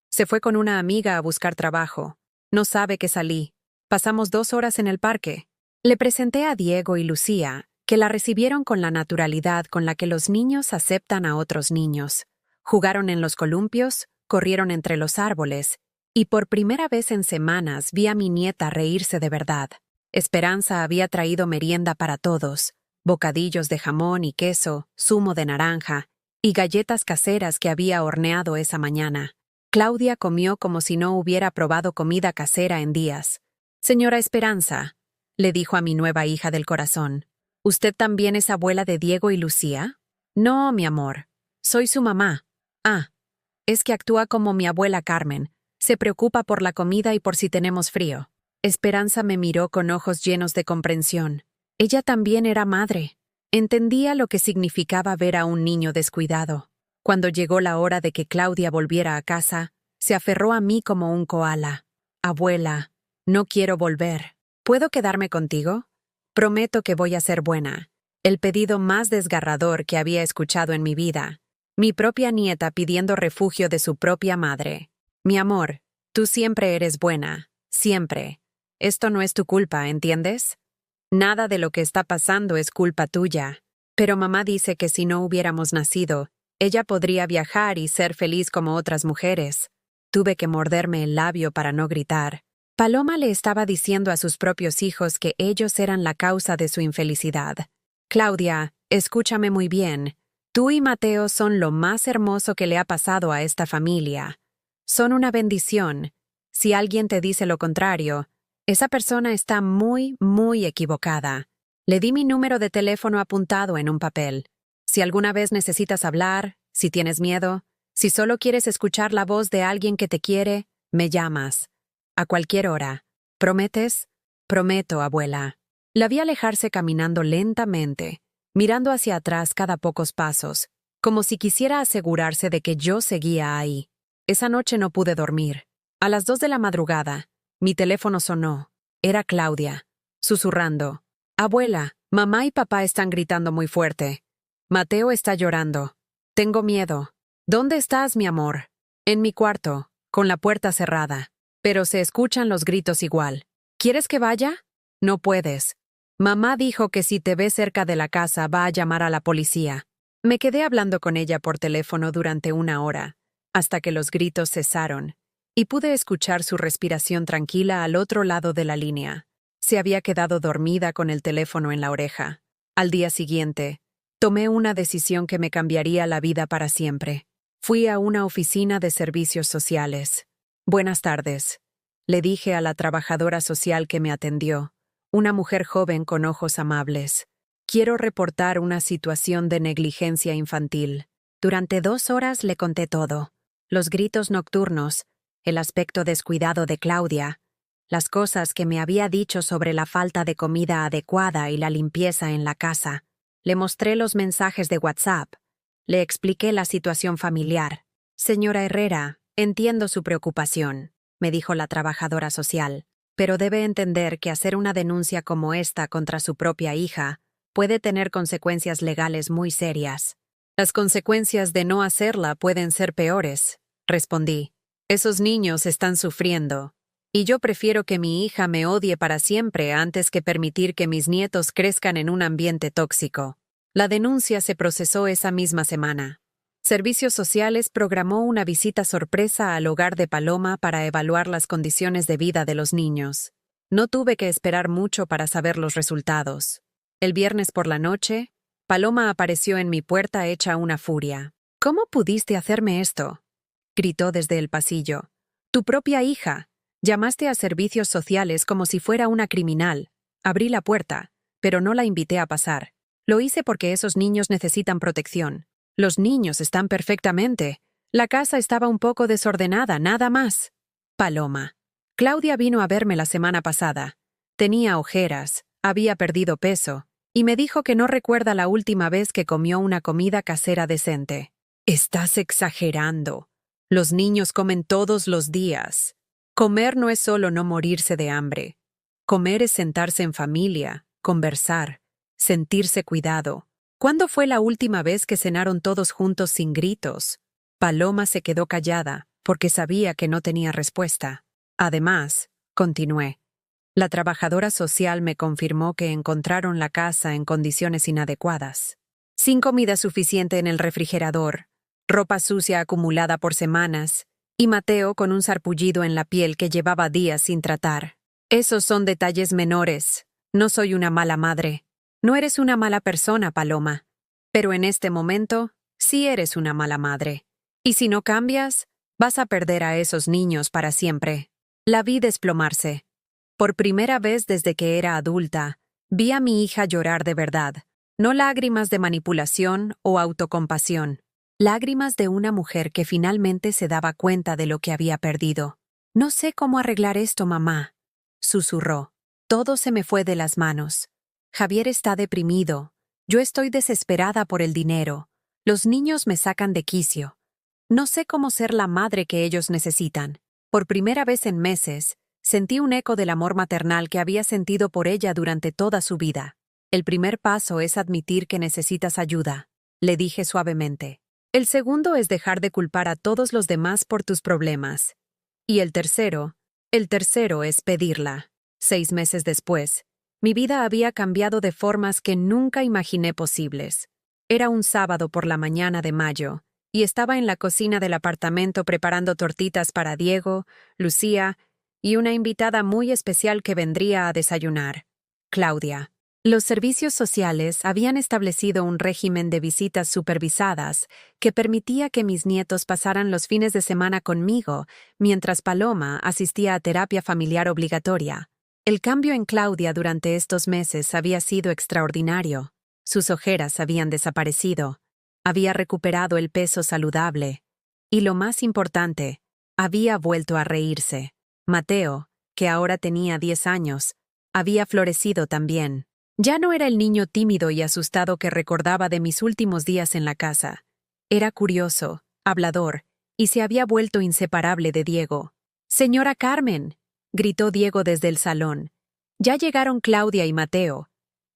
Se fue con una amiga a buscar trabajo. No sabe que salí. Pasamos 2 horas en el parque. Le presenté a Diego y Lucía, que la recibieron con la naturalidad con la que los niños aceptan a otros niños. Jugaron en los columpios, corrieron entre los árboles, y por primera vez en semanas vi a mi nieta reírse de verdad. Esperanza había traído merienda para todos, bocadillos de jamón y queso, zumo de naranja, y galletas caseras que había horneado esa mañana. Claudia comió como si no hubiera probado comida casera en días. Señora Esperanza, le dijo a mi nueva hija del corazón, ¿usted también es abuela de Diego y Lucía? No, mi amor, soy su mamá. Ah, es que actúa como mi abuela Carmen, se preocupa por la comida y por si tenemos frío. Esperanza me miró con ojos llenos de comprensión. Ella también era madre. Entendía lo que significaba ver a un niño descuidado. Cuando llegó la hora de que Claudia volviera a casa, se aferró a mí como un koala. Abuela, no quiero volver. ¿Puedo quedarme contigo? Prometo que voy a ser buena. El pedido más desgarrador que había escuchado en mi vida. Mi propia nieta pidiendo refugio de su propia madre. Mi amor, tú siempre eres buena. Siempre. Esto no es tu culpa, ¿entiendes? Nada de lo que está pasando es culpa tuya. Pero mamá dice que si no hubiéramos nacido, ella podría viajar y ser feliz como otras mujeres. Tuve que morderme el labio para no gritar. Paloma le estaba diciendo a sus propios hijos que ellos eran la causa de su infelicidad. Claudia, escúchame muy bien. Tú y Mateo son lo más hermoso que le ha pasado a esta familia. Son una bendición. Si alguien te dice lo contrario, esa persona está muy, muy equivocada. Le di mi número de teléfono apuntado en un papel. Si alguna vez necesitas hablar, si tienes miedo, si solo quieres escuchar la voz de alguien que te quiere, me llamas. A cualquier hora. ¿Prometes? Prometo, abuela. La vi alejarse caminando lentamente, mirando hacia atrás cada pocos pasos, como si quisiera asegurarse de que yo seguía ahí. Esa noche no pude dormir. A las 2 de la madrugada, mi teléfono sonó. Era Claudia, susurrando. Abuela, mamá y papá están gritando muy fuerte. Mateo está llorando. Tengo miedo. ¿Dónde estás, mi amor? En mi cuarto, con la puerta cerrada. Pero se escuchan los gritos igual. ¿Quieres que vaya? No puedes. Mamá dijo que si te ve cerca de la casa va a llamar a la policía. Me quedé hablando con ella por teléfono durante 1 hora, hasta que los gritos cesaron, y pude escuchar su respiración tranquila al otro lado de la línea. Se había quedado dormida con el teléfono en la oreja. Al día siguiente, tomé una decisión que me cambiaría la vida para siempre. Fui a una oficina de servicios sociales. Buenas tardes, le dije a la trabajadora social que me atendió, una mujer joven con ojos amables. Quiero reportar una situación de negligencia infantil. Durante 2 horas le conté todo. Los gritos nocturnos, el aspecto descuidado de Claudia, las cosas que me había dicho sobre la falta de comida adecuada y la limpieza en la casa. Le mostré los mensajes de WhatsApp. Le expliqué la situación familiar. Señora Herrera, entiendo su preocupación, me dijo la trabajadora social, pero debe entender que hacer una denuncia como esta contra su propia hija puede tener consecuencias legales muy serias. Las consecuencias de no hacerla pueden ser peores, respondí. Esos niños están sufriendo, y yo prefiero que mi hija me odie para siempre antes que permitir que mis nietos crezcan en un ambiente tóxico. La denuncia se procesó esa misma semana. Servicios Sociales programó una visita sorpresa al hogar de Paloma para evaluar las condiciones de vida de los niños. No tuve que esperar mucho para saber los resultados. El viernes por la noche, Paloma apareció en mi puerta hecha una furia. ¿Cómo pudiste hacerme esto?, gritó desde el pasillo. Tu propia hija. Llamaste a Servicios Sociales como si fuera una criminal. Abrí la puerta, pero no la invité a pasar. Lo hice porque esos niños necesitan protección. Los niños están perfectamente. La casa estaba un poco desordenada, nada más. Paloma. Claudia vino a verme la semana pasada. Tenía ojeras, había perdido peso, y me dijo que no recuerda la última vez que comió una comida casera decente. Estás exagerando. Los niños comen todos los días. Comer no es solo no morirse de hambre. Comer es sentarse en familia, conversar, sentirse cuidado. ¿Cuándo fue la última vez que cenaron todos juntos sin gritos? Paloma se quedó callada, porque sabía que no tenía respuesta. Además, continué, la trabajadora social me confirmó que encontraron la casa en condiciones inadecuadas. Sin comida suficiente en el refrigerador, ropa sucia acumulada por semanas, y Mateo con un sarpullido en la piel que llevaba días sin tratar. Esos son detalles menores. No soy una mala madre. No eres una mala persona, Paloma. Pero en este momento, sí eres una mala madre. Y si no cambias, vas a perder a esos niños para siempre. La vi desplomarse. Por primera vez desde que era adulta, vi a mi hija llorar de verdad. No lágrimas de manipulación o autocompasión. Lágrimas de una mujer que finalmente se daba cuenta de lo que había perdido. No sé cómo arreglar esto, mamá, susurró. Todo se me fue de las manos. Javier está deprimido. Yo estoy desesperada por el dinero. Los niños me sacan de quicio. No sé cómo ser la madre que ellos necesitan. Por primera vez en meses, sentí un eco del amor maternal que había sentido por ella durante toda su vida. El primer paso es admitir que necesitas ayuda, le dije suavemente. El segundo es dejar de culpar a todos los demás por tus problemas. Y el tercero es pedirla. 6 meses después, mi vida había cambiado de formas que nunca imaginé posibles. Era un sábado por la mañana de mayo, y estaba en la cocina del apartamento preparando tortitas para Diego, Lucía y una invitada muy especial que vendría a desayunar, Claudia. Los servicios sociales habían establecido un régimen de visitas supervisadas que permitía que mis nietos pasaran los fines de semana conmigo, mientras Paloma asistía a terapia familiar obligatoria. El cambio en Claudia durante estos meses había sido extraordinario. Sus ojeras habían desaparecido. Había recuperado el peso saludable. Y lo más importante, había vuelto a reírse. Mateo, que ahora tenía 10 años, había florecido también. Ya no era el niño tímido y asustado que recordaba de mis últimos días en la casa. Era curioso, hablador, y se había vuelto inseparable de Diego. «Señora Carmen», gritó Diego desde el salón. Ya llegaron Claudia y Mateo.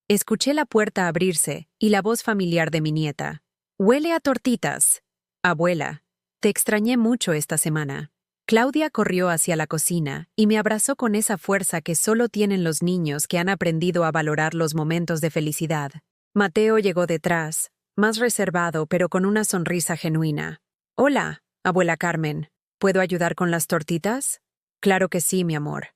Escuché la puerta abrirse y la voz familiar de mi nieta. «Huele a tortitas. Abuela, te extrañé mucho esta semana». Claudia corrió hacia la cocina y me abrazó con esa fuerza que solo tienen los niños que han aprendido a valorar los momentos de felicidad. Mateo llegó detrás, más reservado pero con una sonrisa genuina. «Hola, abuela Carmen. ¿Puedo ayudar con las tortitas?» «Claro que sí, mi amor.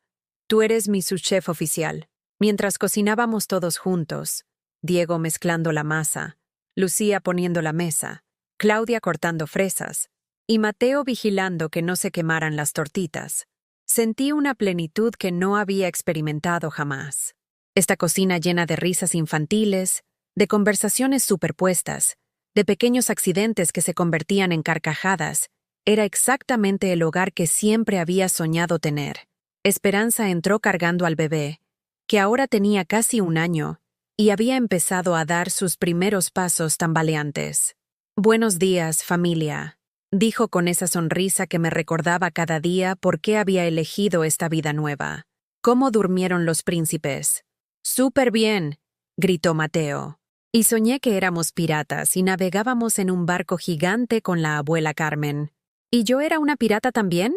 Tú eres mi subchef oficial». Mientras cocinábamos todos juntos, Diego mezclando la masa, Lucía poniendo la mesa, Claudia cortando fresas, y Mateo vigilando que no se quemaran las tortitas, sentí una plenitud que no había experimentado jamás. Esta cocina llena de risas infantiles, de conversaciones superpuestas, de pequeños accidentes que se convertían en carcajadas, era exactamente el hogar que siempre había soñado tener. Esperanza entró cargando al bebé, que ahora tenía casi 1 año, y había empezado a dar sus primeros pasos tambaleantes. «Buenos días, familia», dijo con esa sonrisa que me recordaba cada día por qué había elegido esta vida nueva. «¿Cómo durmieron los príncipes?» «Súper bien», gritó Mateo. Y soñé que éramos piratas y navegábamos en un barco gigante con la abuela Carmen. ¿Y yo era una pirata también?,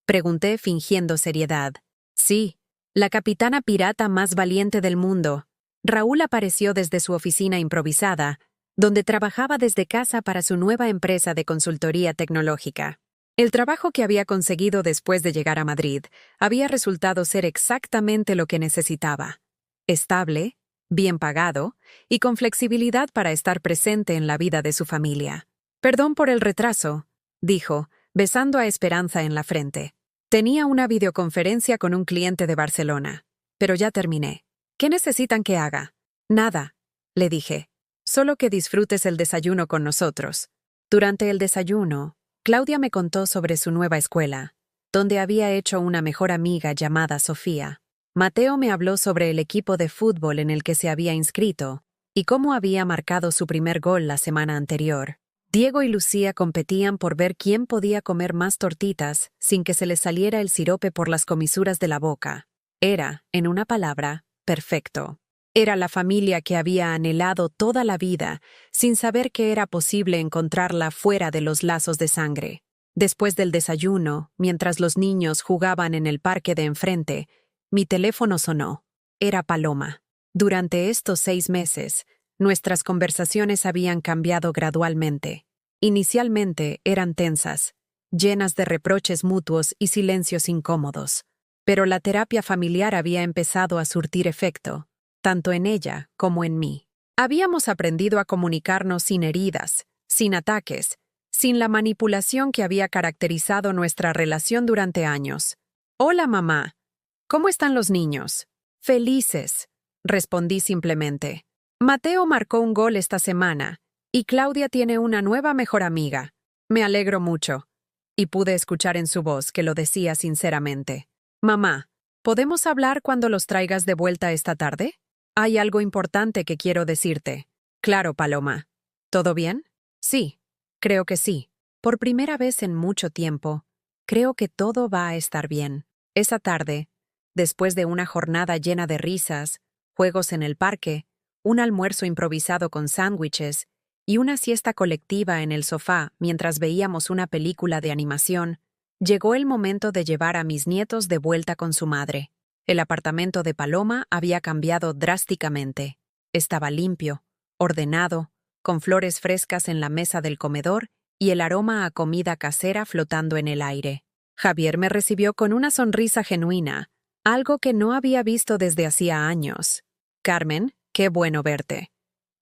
pregunté fingiendo seriedad. «Sí, la capitana pirata más valiente del mundo». Raúl apareció desde su oficina improvisada, donde trabajaba desde casa para su nueva empresa de consultoría tecnológica. El trabajo que había conseguido después de llegar a Madrid había resultado ser exactamente lo que necesitaba. Estable, bien pagado y con flexibilidad para estar presente en la vida de su familia. «Perdón por el retraso», dijo, besando a Esperanza en la frente. «Tenía una videoconferencia con un cliente de Barcelona, pero ya terminé. ¿Qué necesitan que haga?» «Nada», le dije. «Solo que disfrutes el desayuno con nosotros». Durante el desayuno, Claudia me contó sobre su nueva escuela, donde había hecho una mejor amiga llamada Sofía. Mateo me habló sobre el equipo de fútbol en el que se había inscrito y cómo había marcado su primer gol la semana anterior. Diego y Lucía competían por ver quién podía comer más tortitas sin que se les saliera el sirope por las comisuras de la boca. Era, en una palabra, perfecto. Era la familia que había anhelado toda la vida, sin saber que era posible encontrarla fuera de los lazos de sangre. Después del desayuno, mientras los niños jugaban en el parque de enfrente, mi teléfono sonó. Era Paloma. Durante estos 6 meses, nuestras conversaciones habían cambiado gradualmente. Inicialmente eran tensas, llenas de reproches mutuos y silencios incómodos. Pero la terapia familiar había empezado a surtir efecto, tanto en ella como en mí. Habíamos aprendido a comunicarnos sin heridas, sin ataques, sin la manipulación que había caracterizado nuestra relación durante años. «Hola, mamá. ¿Cómo están los niños?» «Felices», respondí simplemente. «Mateo marcó un gol esta semana, y Claudia tiene una nueva mejor amiga. Me alegro mucho». Y pude escuchar en su voz que lo decía sinceramente. «Mamá, ¿podemos hablar cuando los traigas de vuelta esta tarde? Hay algo importante que quiero decirte». «Claro, Paloma. ¿Todo bien?» «Sí, creo que sí. Por primera vez en mucho tiempo, creo que todo va a estar bien». Esa tarde, después de una jornada llena de risas, juegos en el parque, un almuerzo improvisado con sándwiches y una siesta colectiva en el sofá mientras veíamos una película de animación, llegó el momento de llevar a mis nietos de vuelta con su madre. El apartamento de Paloma había cambiado drásticamente. Estaba limpio, ordenado, con flores frescas en la mesa del comedor y el aroma a comida casera flotando en el aire. Javier me recibió con una sonrisa genuina, algo que no había visto desde hacía años. «Carmen, qué bueno verte.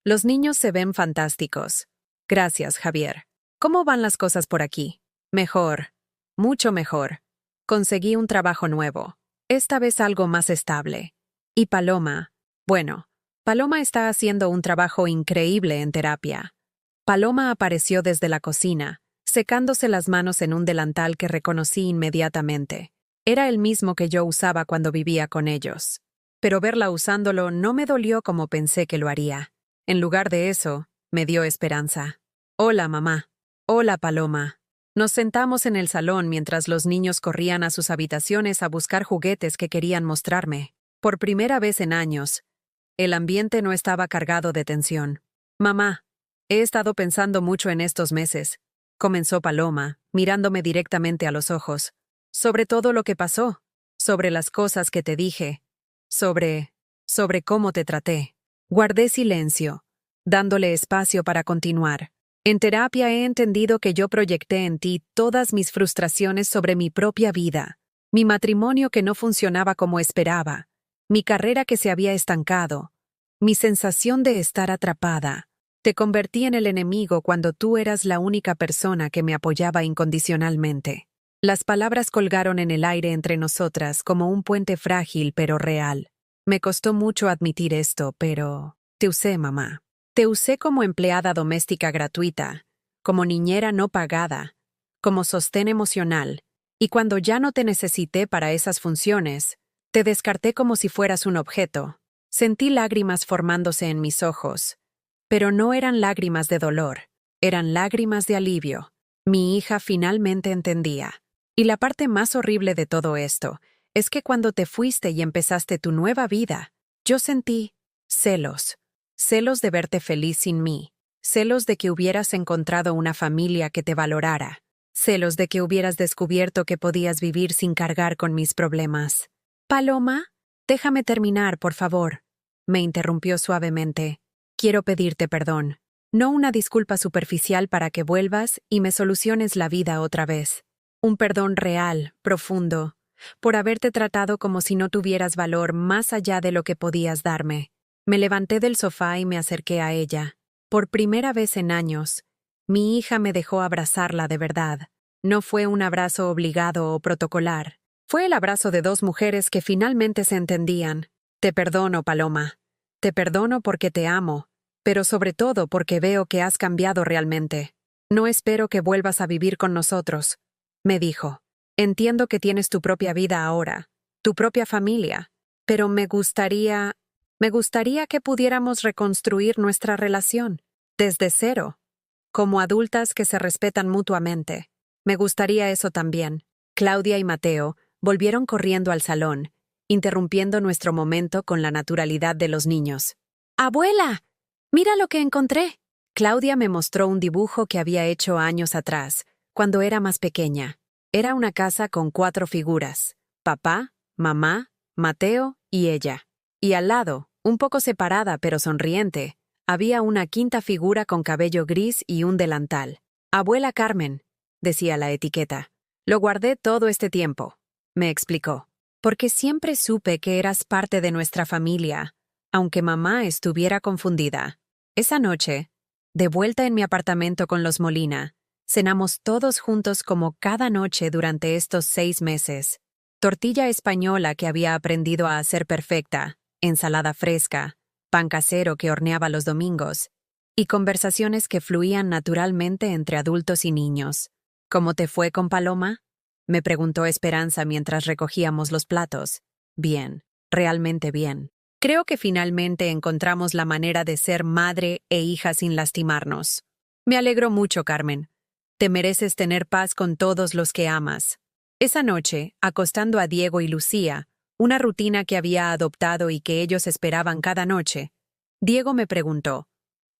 Los niños se ven fantásticos». «Gracias, Javier. ¿Cómo van las cosas por aquí?» «Mejor. Mucho mejor. Conseguí un trabajo nuevo. Esta vez algo más estable. Y Paloma. Bueno, Paloma está haciendo un trabajo increíble en terapia». Paloma apareció desde la cocina, secándose las manos en un delantal que reconocí inmediatamente. Era el mismo que yo usaba cuando vivía con ellos. pero verla usándolo no me dolió como pensé que lo haría. En lugar de eso, me dio esperanza. Hola, mamá. Hola, Paloma. Nos sentamos en el salón mientras los niños corrían a sus habitaciones a buscar juguetes que querían mostrarme. Por primera vez en años, el ambiente no estaba cargado de tensión. Mamá, he estado pensando mucho en estos meses, comenzó Paloma, mirándome directamente a los ojos, sobre todo lo que pasó, sobre las cosas que te dije, sobre cómo te traté. Guardé silencio, dándole espacio para continuar. En terapia he entendido que yo proyecté en ti todas mis frustraciones sobre mi propia vida, mi matrimonio que no funcionaba como esperaba, mi carrera que se había estancado, mi sensación de estar atrapada. Te convertí en el enemigo cuando tú eras la única persona que me apoyaba incondicionalmente. Las palabras colgaron en el aire entre nosotras como un puente frágil pero real. Me costó mucho admitir esto, pero te usé, mamá. Te usé como empleada doméstica gratuita, como niñera no pagada, como sostén emocional, y cuando ya no te necesité para esas funciones, te descarté como si fueras un objeto. Sentí lágrimas formándose en mis ojos, pero no eran lágrimas de dolor, eran lágrimas de alivio. Mi hija finalmente entendía. Y la parte más horrible de todo esto es que cuando te fuiste y empezaste tu nueva vida, yo sentí celos. Celos de verte feliz sin mí. Celos de que hubieras encontrado una familia que te valorara. Celos de que hubieras descubierto que podías vivir sin cargar con mis problemas. Paloma, déjame terminar, por favor, me interrumpió suavemente. Quiero pedirte perdón. No una disculpa superficial para que vuelvas y me soluciones la vida otra vez. Un perdón real, profundo, por haberte tratado como si no tuvieras valor más allá de lo que podías darme. Me levanté del sofá y me acerqué a ella. Por primera vez en años, mi hija me dejó abrazarla de verdad. No fue un abrazo obligado o protocolar. Fue el abrazo de dos mujeres que finalmente se entendían. Te perdono, Paloma. Te perdono porque te amo, pero sobre todo porque veo que has cambiado realmente. No espero que vuelvas a vivir con nosotros, me dijo. Entiendo que tienes tu propia vida ahora, tu propia familia, pero me gustaría que pudiéramos reconstruir nuestra relación, desde cero, como adultas que se respetan mutuamente. Me gustaría eso también. Claudia y Mateo volvieron corriendo al salón, interrumpiendo nuestro momento con la naturalidad de los niños. ¡Abuela! ¡Mira lo que encontré! Claudia me mostró un dibujo que había hecho años atrás, cuando era más pequeña. Era una casa con 4 figuras: papá, mamá, Mateo y ella. Y al lado, un poco separada pero sonriente, había una quinta figura con cabello gris y un delantal. Abuela Carmen, decía la etiqueta. Lo guardé todo este tiempo, me explicó, porque siempre supe que eras parte de nuestra familia, aunque mamá estuviera confundida. Esa noche, de vuelta en mi apartamento con los Molina, cenamos todos juntos como cada noche durante estos 6 meses. Tortilla española que había aprendido a hacer perfecta, ensalada fresca, pan casero que horneaba los domingos, y conversaciones que fluían naturalmente entre adultos y niños. ¿Cómo te fue con Paloma?, me preguntó Esperanza mientras recogíamos los platos. Bien, realmente bien. Creo que finalmente encontramos la manera de ser madre e hija sin lastimarnos. Me alegro mucho, Carmen. Te mereces tener paz con todos los que amas. Esa noche, acostando a Diego y Lucía, una rutina que había adoptado y que ellos esperaban cada noche, Diego me preguntó: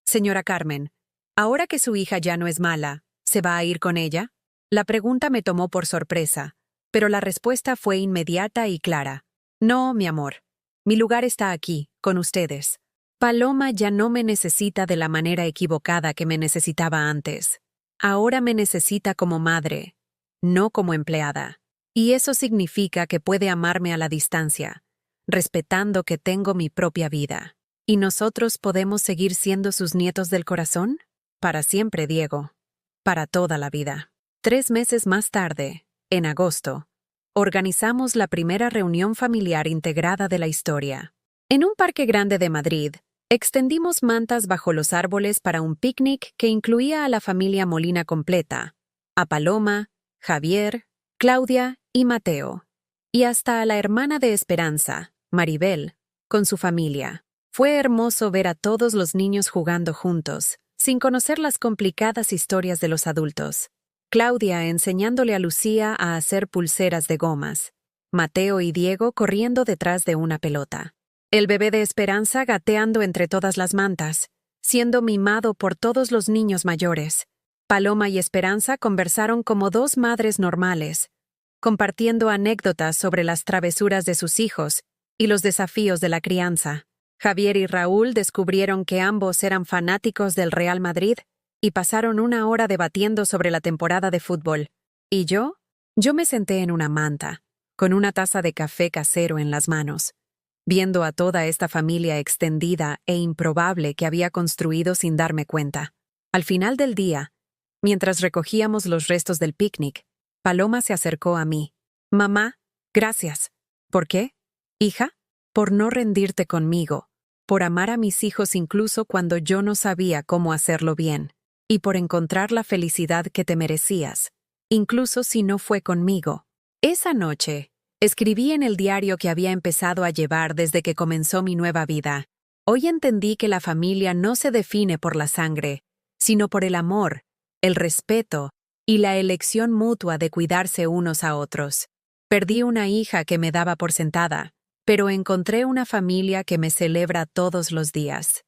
Señora Carmen, ahora que su hija ya no es mala, ¿se va a ir con ella? La pregunta me tomó por sorpresa, pero la respuesta fue inmediata y clara. No, mi amor. Mi lugar está aquí, con ustedes. Paloma ya no me necesita de la manera equivocada que me necesitaba antes. Ahora me necesita como madre, no como empleada. Y eso significa que puede amarme a la distancia, respetando que tengo mi propia vida. ¿Y nosotros podemos seguir siendo sus nietos del corazón? Para siempre, Diego. Para toda la vida. 3 meses más tarde, en agosto, organizamos la primera reunión familiar integrada de la historia. En un parque grande de Madrid, extendimos mantas bajo los árboles para un picnic que incluía a la familia Molina completa, a Paloma, Javier, Claudia y Mateo, y hasta a la hermana de Esperanza, Maribel, con su familia. Fue hermoso ver a todos los niños jugando juntos, sin conocer las complicadas historias de los adultos. Claudia enseñándole a Lucía a hacer pulseras de gomas. Mateo y Diego corriendo detrás de una pelota. El bebé de Esperanza gateando entre todas las mantas, siendo mimado por todos los niños mayores. Paloma y Esperanza conversaron como dos madres normales, compartiendo anécdotas sobre las travesuras de sus hijos y los desafíos de la crianza. Javier y Raúl descubrieron que ambos eran fanáticos del Real Madrid y pasaron una hora debatiendo sobre la temporada de fútbol. ¿Y yo? Yo me senté en una manta, con una taza de café casero en las manos, viendo a toda esta familia extendida e improbable que había construido sin darme cuenta. Al final del día, mientras recogíamos los restos del picnic, Paloma se acercó a mí. «Mamá, gracias». «¿Por qué, hija?» «Por no rendirte conmigo, por amar a mis hijos incluso cuando yo no sabía cómo hacerlo bien, y por encontrar la felicidad que te merecías, incluso si no fue conmigo». Esa noche, escribí en el diario que había empezado a llevar desde que comenzó mi nueva vida. Hoy entendí que la familia no se define por la sangre, sino por el amor, el respeto y la elección mutua de cuidarse unos a otros. Perdí una hija que me daba por sentada, pero encontré una familia que me celebra todos los días.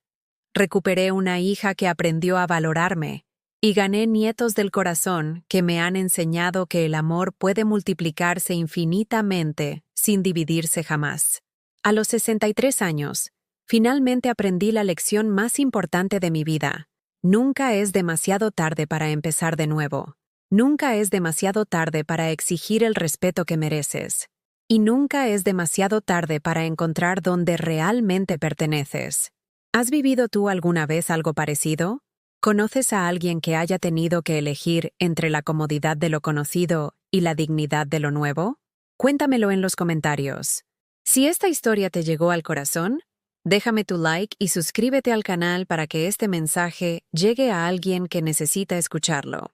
Recuperé una hija que aprendió a valorarme, y gané nietos del corazón que me han enseñado que el amor puede multiplicarse infinitamente sin dividirse jamás. A los 63 años, finalmente aprendí la lección más importante de mi vida. Nunca es demasiado tarde para empezar de nuevo. Nunca es demasiado tarde para exigir el respeto que mereces. Y nunca es demasiado tarde para encontrar dónde realmente perteneces. ¿Has vivido tú alguna vez algo parecido? ¿Conoces a alguien que haya tenido que elegir entre la comodidad de lo conocido y la dignidad de lo nuevo? Cuéntamelo en los comentarios. Si esta historia te llegó al corazón, déjame tu like y suscríbete al canal para que este mensaje llegue a alguien que necesita escucharlo.